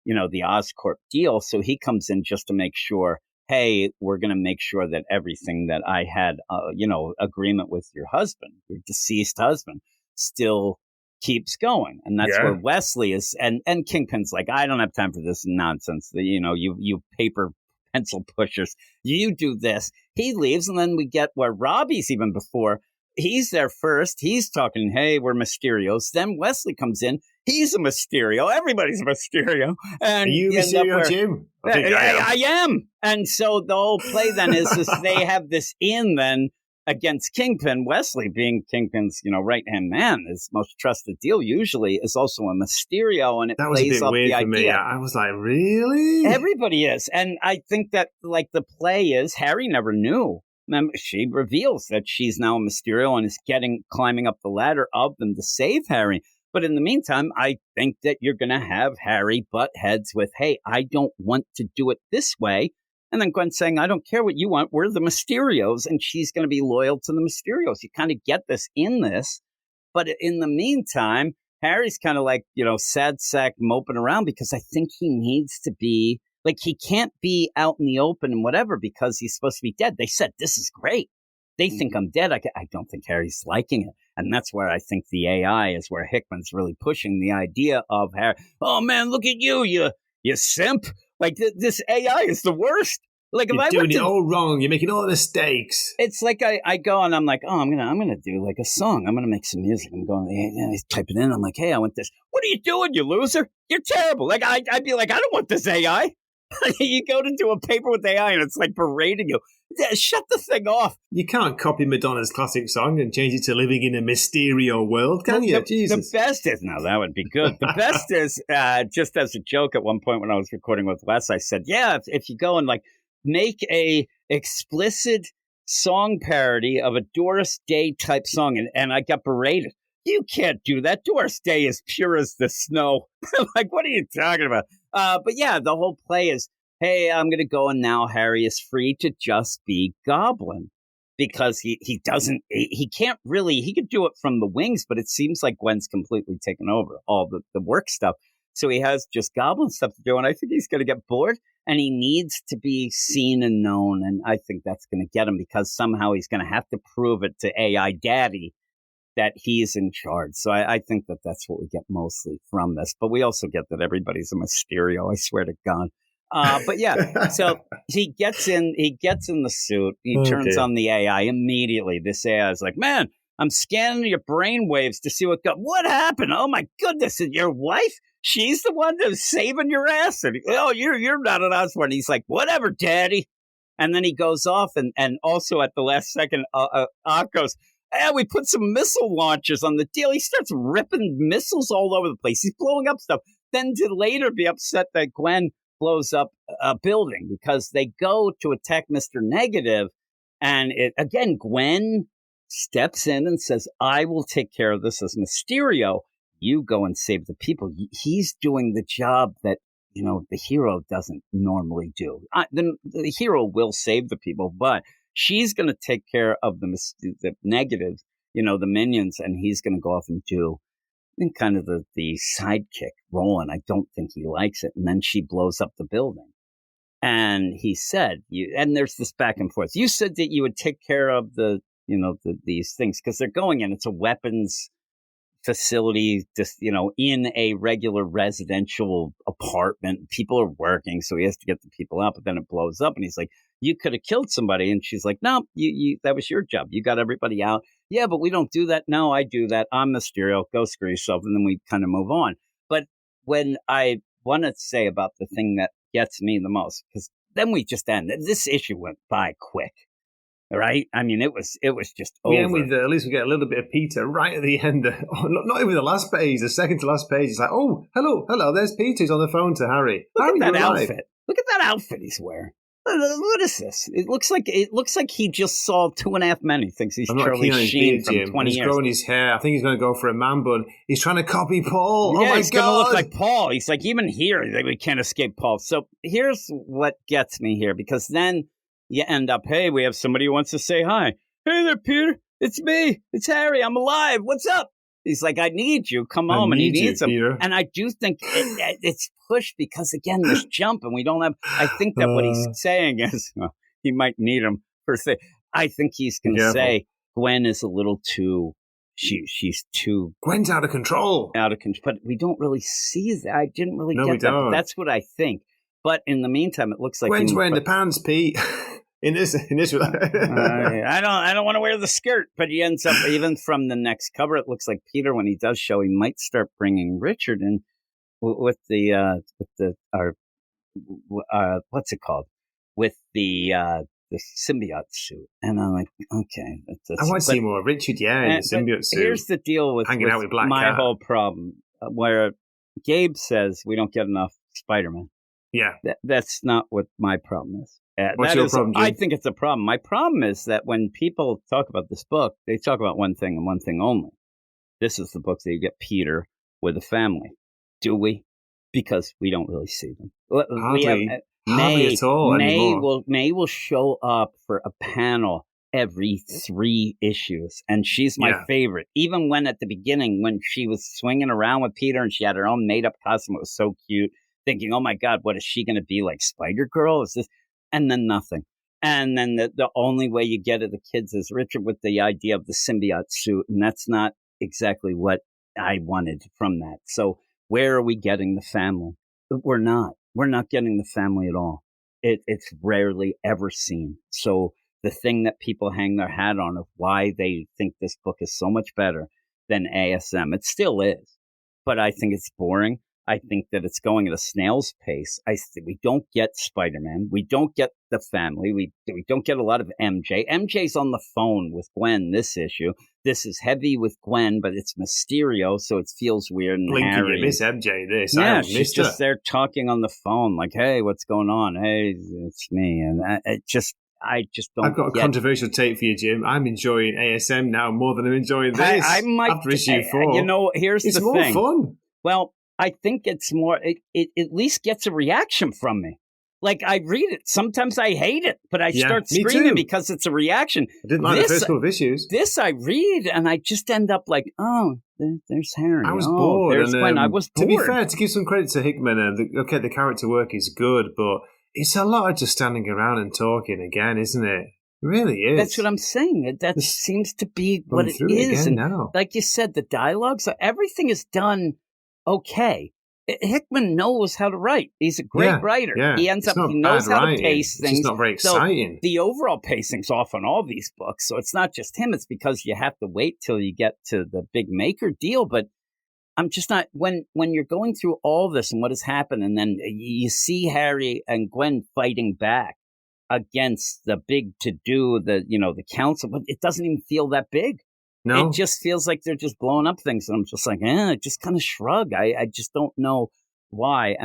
the Oscorp deal. So he comes in just to make sure, hey, we're going to make sure that everything that I had, agreement with your husband, your deceased husband, still keeps going. And that's where Wesley is. And Kingpin's like, I don't have time for this nonsense. You paper pencil pushers, you do this. He leaves, and then we get where Robbie's even before. He's there first. He's talking, hey, we're Mysterios. Then Wesley comes in. He's a Mysterio. Everybody's a Mysterio. And are you Mysterio, Jim? I am. And so the whole play then is they have this in then against Kingpin. Wesley, being Kingpin's, right-hand man, his most trusted deal usually, is also a Mysterio, and it plays up the idea. For me. I was like, really? Everybody is. And I think that, the play is Harry never knew. She reveals that she's now a Mysterio and is climbing up the ladder of them to save Harry. But in the meantime, I think that you're going to have Harry butt heads with, hey, I don't want to do it this way. And then Gwen saying, I don't care what you want. We're the Mysterios. And she's going to be loyal to the Mysterios. You kind of get this in this. But in the meantime, Harry's kind of like, sad sack moping around because I think he needs to be he can't be out in the open and whatever because he's supposed to be dead. They said, this is great. They think I'm dead. I don't think Harry's liking it. And that's where I think the AI is where Hickman's really pushing the idea of Harry. Oh, man, look at you, you simp. This AI is the worst. You're doing it all wrong. You're making all the mistakes. It's like I go and I'm like, oh, I'm gonna do a song. I'm gonna make some music. I'm going, he's typing in. I'm like, hey, I want this. What are you doing, you loser? You're terrible. I'd be like, I don't want this AI. You go to do a paper with AI and it's berating you. Shut the thing off. You can't copy Madonna's classic song and change it to Living in a Mysterio World, can you? Jesus. The best is, now that would be good. The best is, just as a joke at one point when I was recording with Wes, I said, if you go and make a explicit song parody of a Doris Day type song, and I got berated. You can't do that. Doris Day is pure as the snow. What are you talking about? But yeah, the whole play is, hey, I'm going to go, and now Harry is free to just be Goblin because he can't really, he could do it from the wings, but it seems like Gwen's completely taken over all the work stuff. So he has just Goblin stuff to do, and I think he's going to get bored, and he needs to be seen and known, and I think that's going to get him because somehow he's going to have to prove it to AI Daddy that he's in charge. So I think that that's what we get mostly from this. But we also get that everybody's a Mysterio, I swear to God. But yeah, so he gets in the suit. He turns on the AI immediately. This AI is like, man, I'm scanning your brain waves to see what happened. Oh my goodness, and your wife? She's the one that's saving your ass. And, you're not an Osborn. He's like, whatever, Daddy. And then he goes off, and also at the last second, Ock goes, we put some missile launchers on the deal. He starts ripping missiles all over the place. He's blowing up stuff. Then to later be upset that Gwen blows up a building because they go to attack Mr. Negative. And again, Gwen steps in and says, I will take care of this as Mysterio. You go and save the people. He's doing the job that, the hero doesn't normally do. The hero will save the people, but she's going to take care of the negatives, the minions, and he's going to go off and do kind of the sidekick role, and I don't think he likes it. And then she blows up the building. And he said, and there's this back and forth. You said that you would take care of these things because they're going in. It's a weapons facility, just, in a regular residential apartment. People are working, so he has to get the people out, but then it blows up. And he's like, you could have killed somebody. And she's like, no, you that was your job. You got everybody out. Yeah, but we don't do that. No, I do that. I'm Mysterio. Go screw yourself. And then we kind of move on. But when I want to say about the thing that gets me the most, because then we just end. This issue went by quick. Right? I mean, it was just over. We end with, at least we get a little bit of Peter right at the end. Not even the last page, the second to last page. It's like, oh, hello, there's Peter. He's on the phone to Harry. Look at that outfit. Look at that outfit he's wearing. What is this? It looks like he just saw 2.5 Men. He thinks he's Charlie Sheen from 20 years. He's growing his hair. I think he's going to go for a man bun. He's trying to copy Paul. Yeah, oh my he's God. going to look like Paul. He's like, even here, we can't escape Paul. So here's what gets me here, because then you end up, hey, we have somebody who wants to say hi. Hey there, Peter. It's me. It's Harry. I'm alive. What's up? He's like, I need you. Come home. And he needs him. Peter. And I do think it's pushed because, again, this jump, and we don't have. I think that what he's saying is he might need him per se. I think he's going to say Gwen is a little too. She's too. Gwen's out of control. But we don't really see that. I didn't really get that. But that's what I think. But in the meantime, it looks like Gwen's wearing the pants, Pete. In this, I don't want to wear the skirt, but he ends up, even from the next cover, it looks like Peter, when he does show, he might start bringing Richard in with what's it called, with the symbiote suit, and I'm like, okay, I want to see more of Richard, in the symbiote suit. Here's the deal with hanging out with Black my Cat. whole problem, where Gabe says we don't get enough Spider-Man. Yeah, that's not what my problem is. What's your problem, Jim? I think it's a problem. My problem is that when people talk about this book, they talk about one thing and one thing only. This is the book that you get Peter with a family. Do we? Because we don't really see them. Hardly at all anymore. May will show up for a panel every 3 issues, and she's my favorite. Even when at the beginning, when she was swinging around with Peter and she had her own made-up costume, it was so cute. Thinking, oh my God, what is she going to be, like Spider-Girl? Is this? And then nothing. And then the only way you get at the kids is Richard with the idea of the symbiote suit. And that's not exactly what I wanted from that. So where are we getting the family? We're not. We're not getting the family at all. It's rarely ever seen. So the thing that people hang their hat on of why they think this book is so much better than ASM, it still is. But I think it's boring. I think that it's going at a snail's pace. We don't get Spider-Man. We don't get the family. We don't get a lot of MJ. MJ's on the phone with Gwen this issue. This is heavy with Gwen, but it's Mysterio, so it feels weird. And Blinking, Harry. you miss MJ this. Yeah, she's just there talking on the phone like, hey, what's going on? Hey, it's me. And I just don't. I've got a controversial take for you, Jim. I'm enjoying ASM now more than I'm enjoying this. I might, after issue 4. Here's the thing. It's more fun. Well, I think it's more, it at least gets a reaction from me. Like, I read it. Sometimes I hate it, but I start screaming because it's a reaction. I didn't like the first couple of issues. This I read, and I just end up like, oh, there's Harry. I was bored. There's Gwen. I was bored. To be fair, to give some credit to Hickman, the character work is good, but it's a lot of just standing around and talking again, isn't it? It really is. That's what I'm saying. That seems to be what it is. And now. like you said, the dialogues, everything is done okay. Hickman knows how to write. He's a great writer. Yeah. He knows how to pace things. It's not very exciting. So the overall pacing's off on all these books. So it's not just him. It's because you have to wait till you get to the big maker deal. But I'm just not, when you're going through all this and what has happened, and then you see Harry and Gwen fighting back against the big to-do, the council, but it doesn't even feel that big. No. It just feels like they're just blowing up things. And I'm just like, just kind of shrug. I just don't know why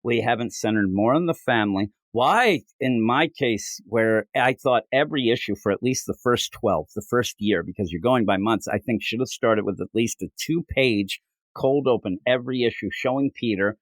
we haven't centered more on the family. Why, in my case, where I thought every issue for at least the first 12, the first year, because you're going by months, I think should have started with at least a 2-page cold open every issue showing Peter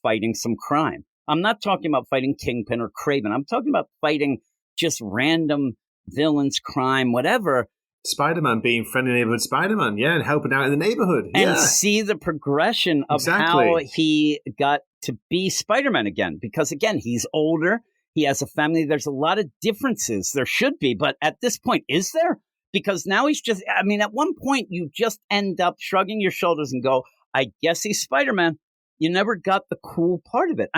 fighting some crime. I'm not talking about fighting Kingpin or Kraven. I'm talking about fighting just random villains, crime, whatever. Spider-Man being friendly neighborhood Spider-Man, and helping out in the neighborhood. And see the progression of how he got to be Spider-Man again. Because, again, he's older. He has a family. There's a lot of differences. There should be. But at this point, is there? Because now he's just, at one point, you just end up shrugging your shoulders and go, I guess he's Spider-Man. You never got the cool part of it.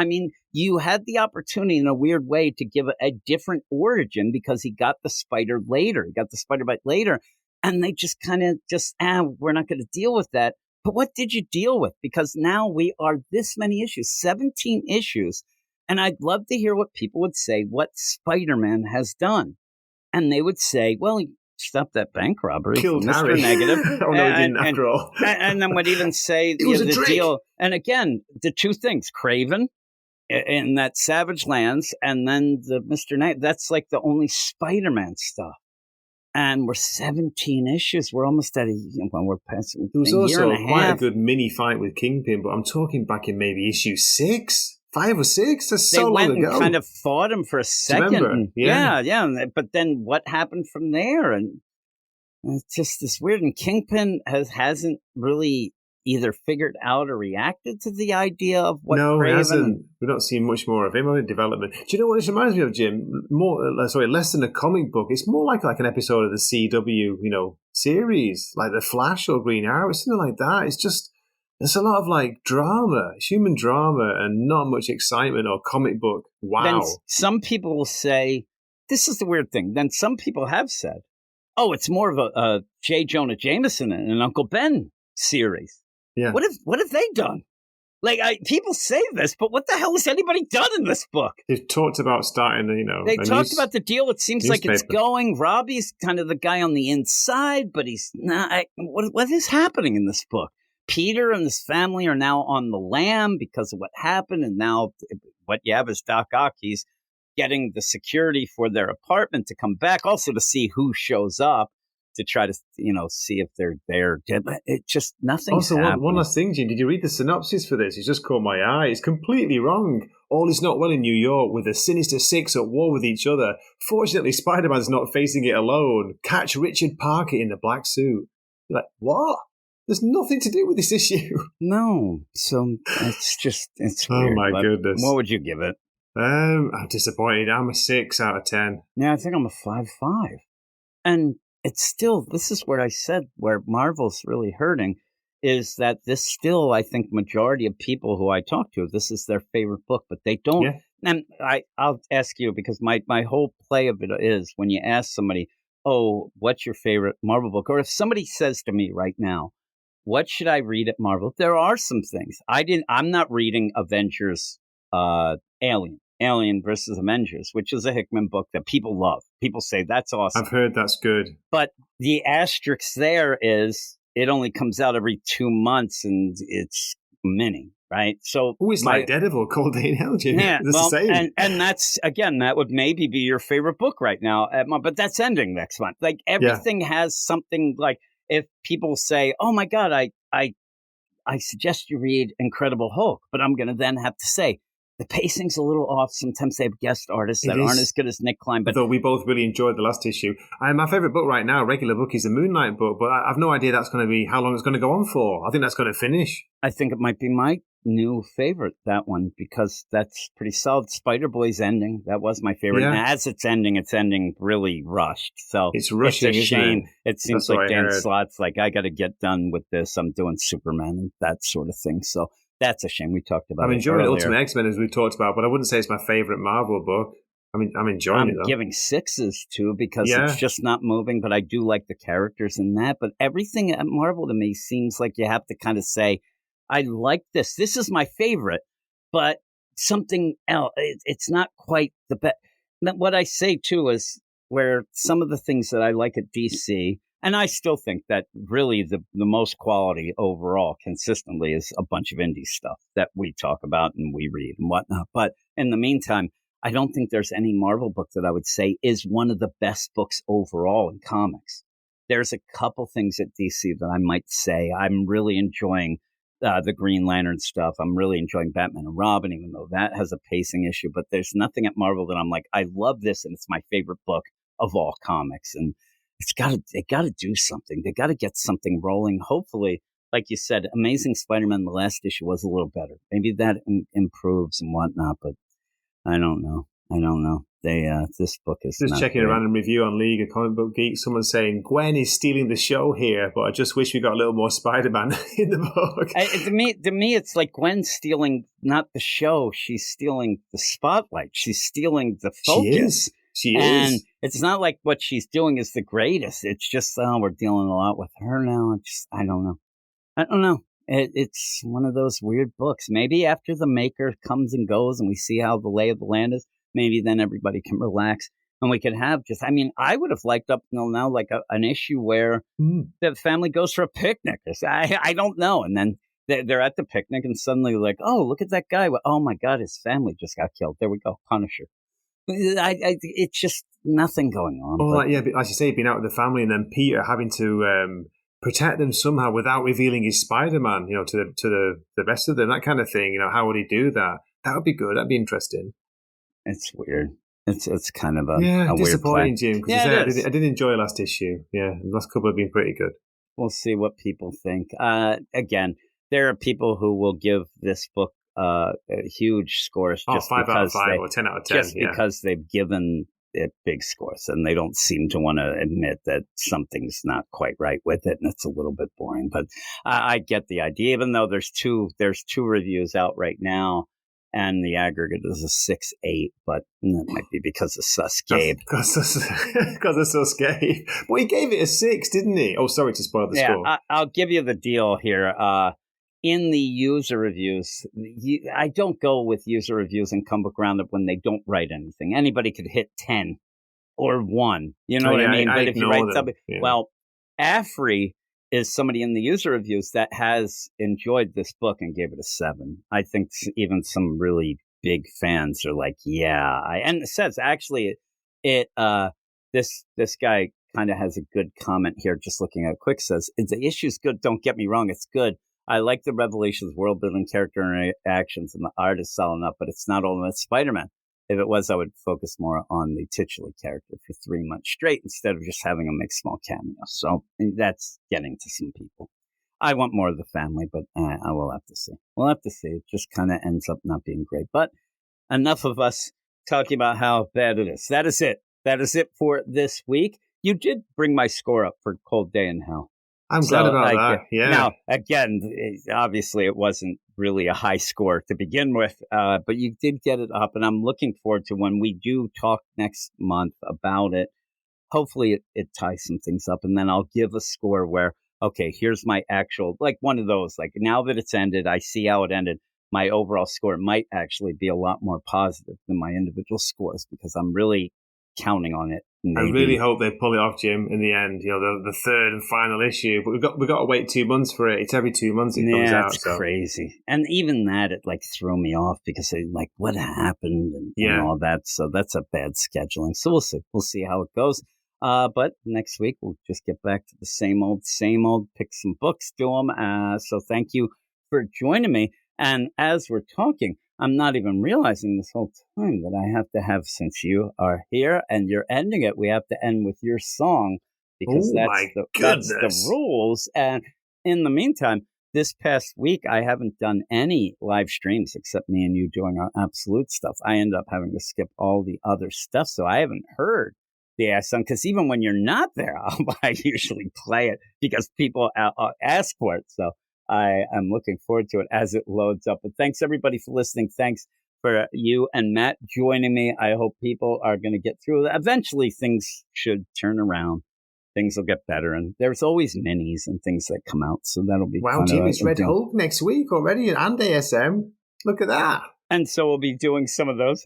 You had the opportunity in a weird way to give a different origin because he got the spider later. He got the spider bite later. And they just kind of we're not going to deal with that. But what did you deal with? Because now we are this many issues, 17 issues. And I'd love to hear what people would say, what Spider-Man has done. And they would say, well, he stopped that bank robbery. Killed Mr. Harry. Negative. Oh, no, he didn't after all. And then would even say the deal. And again, the two things, Kraven in that Savage Lands, and then the Mr. Knight. That's like the only Spider-Man stuff. And we're 17 issues. We're almost at we're passing. There was also quite a good mini fight with Kingpin, but I'm talking back in maybe issue 6. 5 or 6? That's so long ago. They went and kind of fought him for a second. Yeah. But then what happened from there? And it's just this weird. And Kingpin hasn't really either figured out or reacted to the idea of what. No, Kraven, he hasn't. We're not seeing much more of him on the development. Do you know what this reminds me of, Jim? Less than a comic book. It's more like an episode of the CW, series, like The Flash or Green Arrow, something like that. It's just. There's a lot of drama, human drama, and not much excitement or comic book. Wow. Then some people will say, this is the weird thing. Then some people have said, oh, it's more of a J. Jonah Jameson and an Uncle Ben series. Yeah. What have they done? People say this, but what the hell has anybody done in this book? They've talked about starting, They talked about the deal. It seems like it's going. Robbie's kind of the guy on the inside, but he's not. What is happening in this book? Peter and his family are now on the lam because of what happened. And now what you have is Doc Ock. He's getting the security for their apartment to come back, also to see who shows up to try to, see if they're there. It just, nothing's also, happening. one last thing, Gene. Did you read the synopsis for this? It's just caught my eye. It's completely wrong. All is not well in New York with the Sinister Six at war with each other. Fortunately, Spider-Man's not facing it alone. Catch Richard Parker in the black suit. You're like, what? There's nothing to do with this issue. No. So it's weird. Oh, my goodness. What would you give it? I'm disappointed. I'm a 6 out of 10. Yeah, I think I'm a 5.5. And it's still, this is where I said where Marvel's really hurting is that this still, I think, majority of people who I talk to, this is their favorite book, but they don't. Yeah. And I'll ask you, because my whole play of it is when you ask somebody, oh, what's your favorite Marvel book? Or if somebody says to me right now, what should I read at Marvel? There are some things. I'm not reading Avengers, Alien versus Avengers, which is a Hickman book that people love. People say that's awesome. I've heard that's good. But the asterisk there is it only comes out every 2 months and it's mini, right? So it's like Daredevil, Cold Day and LGY. Yeah, the same. And that's, again, that would maybe be your favorite book right now. But that's ending next month. Like everything has something like, if people say, oh my God, I suggest you read Incredible Hulk, but I'm going to then have to say, the pacing's a little off. Sometimes they have guest artists that aren't as good as Nick Klein. But though we both really enjoyed the last issue. My favourite book right now, regular book, is the Moon Knight book, but I've no idea that's going to be how long it's going to go on for. I think that's going to finish. I think it might be my new favorite, that one, because that's pretty solid. Spider-Boy's ending. That was my favorite. Yeah. And as it's ending really rushed. So it's rushing, it's a shame. It seems like Dan Slott's like, I got to get done with this. I'm doing Superman and that sort of thing. So That's a shame. We talked about I'm it enjoying earlier. Ultimate X-Men, as we've talked about, but I wouldn't say it's my favorite Marvel book. I mean, I'm enjoying it, though. I'm giving 6s, too, because it's just not moving, but I do like the characters in that. But everything at Marvel to me seems like you have to kind of say, I like this. This is my favorite, but something else. It's not quite the best. What I say, too, is where some of the things that I like at DC, and I still think that really the most quality overall consistently is a bunch of indie stuff that we talk about and we read and whatnot. But in the meantime, I don't think there's any Marvel book that I would say is one of the best books overall in comics. There's a couple things at DC that I might say I'm really enjoying the Green Lantern stuff. I'm really enjoying Batman and Robin, even though that has a pacing issue. But there's nothing at Marvel that I'm like, I love this and it's my favorite book of all comics. And they got to do something. They got to get something rolling. Hopefully, like you said, Amazing Spider-Man, the last issue was a little better. Maybe that improves and whatnot, but I don't know. This book is just checking great. a random review on League of Comic Book Geeks. Someone saying Gwen is stealing the show here, but I just wish we got a little more Spider-Man in the book. To me, it's like Gwen's stealing not the show; she's stealing the spotlight. She's stealing the focus. She and is. It's not like what she's doing is the greatest. It's just we're dealing a lot with her now. I don't know. It's one of those weird books. Maybe after the maker comes and goes and we see how the lay of the land is, maybe then everybody can relax and we could have I would have liked up until now like an issue where the family goes for a picnic. I don't know. And then they're at the picnic and suddenly like, oh, look at that guy. Oh my God, his family just got killed. There we go. Punisher. It's just nothing going on. Oh, but as you say, being out with the family and then Peter having to protect them somehow without revealing his Spider-Man, to the rest of them, that kind of thing. How would he do that? That would be good. That'd be interesting. It's weird. It's kind of a disappointing, weird Jim. Because I did enjoy last issue. Yeah, the last couple have been pretty good. We'll see what people think. Again, there are people who will give this book huge scores just 5 out of 5 or 10 out of 10. Just because they've given it big scores and they don't seem to want to admit that something's not quite right with it and it's a little bit boring. But I get the idea, even though there's two reviews out right now and the aggregate is a 6.8, but that might be because of Sus Gabe. Because of Sus Gabe. Well, he gave it a 6, didn't he? Oh, sorry to spoil the score. I'll give you the deal here. In the user reviews, I don't go with user reviews in Comic Book Roundup when they don't write anything. Anybody could hit 10 or 1. You know what I mean? But if you write something, well, Afri is somebody in the user reviews that has enjoyed this book and gave it a 7. I think even some really big fans are like, yeah. And it says actually, this guy kind of has a good comment here. Just looking at it quick, says the issue's good. Don't get me wrong, it's good. I like the Revelations world building, character interactions, and the art is solid enough, but it's not all about Spider-Man. If it was, I would focus more on the titular character for 3 months straight instead of just having him make small cameos. So that's getting to some people. I want more of the family, but I will have to see. We'll have to see. It just kind of ends up not being great. But enough of us talking about how bad it is. That is it. That is it for this week. You did bring my score up for Cold Day in Hell. I'm glad about that. Yeah. Now, again, obviously it wasn't really a high score to begin with, but you did get it up, and I'm looking forward to when we do talk next month about it. Hopefully it ties some things up, and then I'll give a score where, okay, here's my actual, like one of those, like now that it's ended, I see how it ended. My overall score might actually be a lot more positive than my individual scores because I'm really counting on it. Maybe. I really hope they pull it off, Jim, in the end. The third and final issue. But we've got to wait 2 months for it. It's every 2 months it comes out. It's crazy. And even that, it like threw me off because they like, what happened and all that. So that's a bad scheduling. So we'll see. We'll see how it goes. But next week, we'll just get back to the same old, pick some books, do them. So thank you for joining me. And as we're talking, I'm not even realizing this whole time that I have to have, since you are here and you're ending it, we have to end with your song because that's the rules. And in the meantime, this past week, I haven't done any live streams except me and you doing our absolute stuff. I end up having to skip all the other stuff. So I haven't heard the song because even when you're not there, I usually play it because people ask for it. So I am looking forward to it as it loads up. But thanks everybody for listening. Thanks for you and Matt joining me. I hope people are going to get through it. Eventually things should turn around. Things will get better. And there's always minis and things that come out. So that'll be wow, Jim, it's Red Hulk next week already and ASM. Look at that. And so we'll be doing some of those.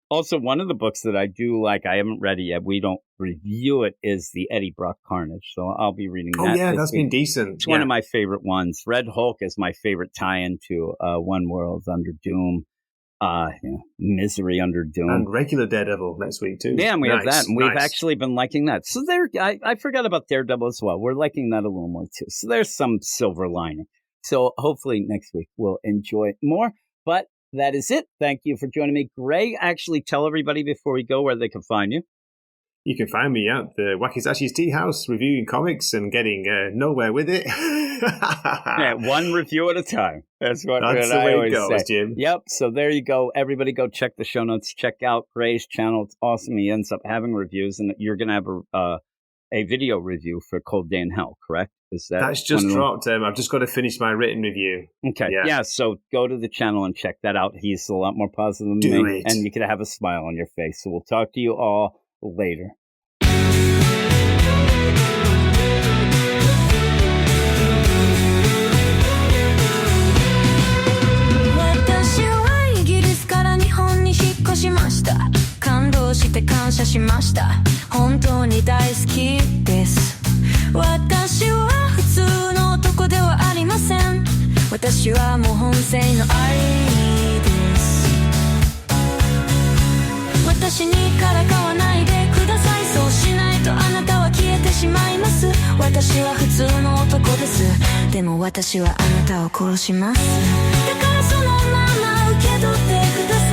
Also, one of the books that I do like, I haven't read it yet, we don't review it, is the Eddie Brock Carnage. So I'll be reading that. Oh, yeah, that's been decent. It's one of my favorite ones. Red Hulk is my favorite tie-in to One World Under Doom, Misery Under Doom. And regular Daredevil next week, too. Yeah, and we have that. And we've actually been liking that. So I forgot about Daredevil as well. We're liking that a little more, too. So there's some silver lining. So hopefully next week we'll enjoy it more. But that is it. Thank you for joining me. Greg, actually tell everybody before we go where they can find you. You can find me at the Wakizashi's Tea House reviewing comics and getting nowhere with it. Yeah, one review at a time. That's the way it goes, Jim. Yep. So there you go. Everybody go check the show notes. Check out Gray's channel. It's awesome. He ends up having reviews, and you're going to have a video review for Cold Day in Hell, correct? That's just dropped. I've just got to finish my written review. Okay. Yeah. So go to the channel and check that out. He's a lot more positive than me. And you could have a smile on your face. So we'll talk to you all later.感動して感謝しました本当に大好きです私は普通の男ではありません私はもう本性の愛です私にからかわないでくださいそうしないとあなたは消えてしまいます私は普通の男ですでも私はあなたを殺しますだからそのまま受け取ってください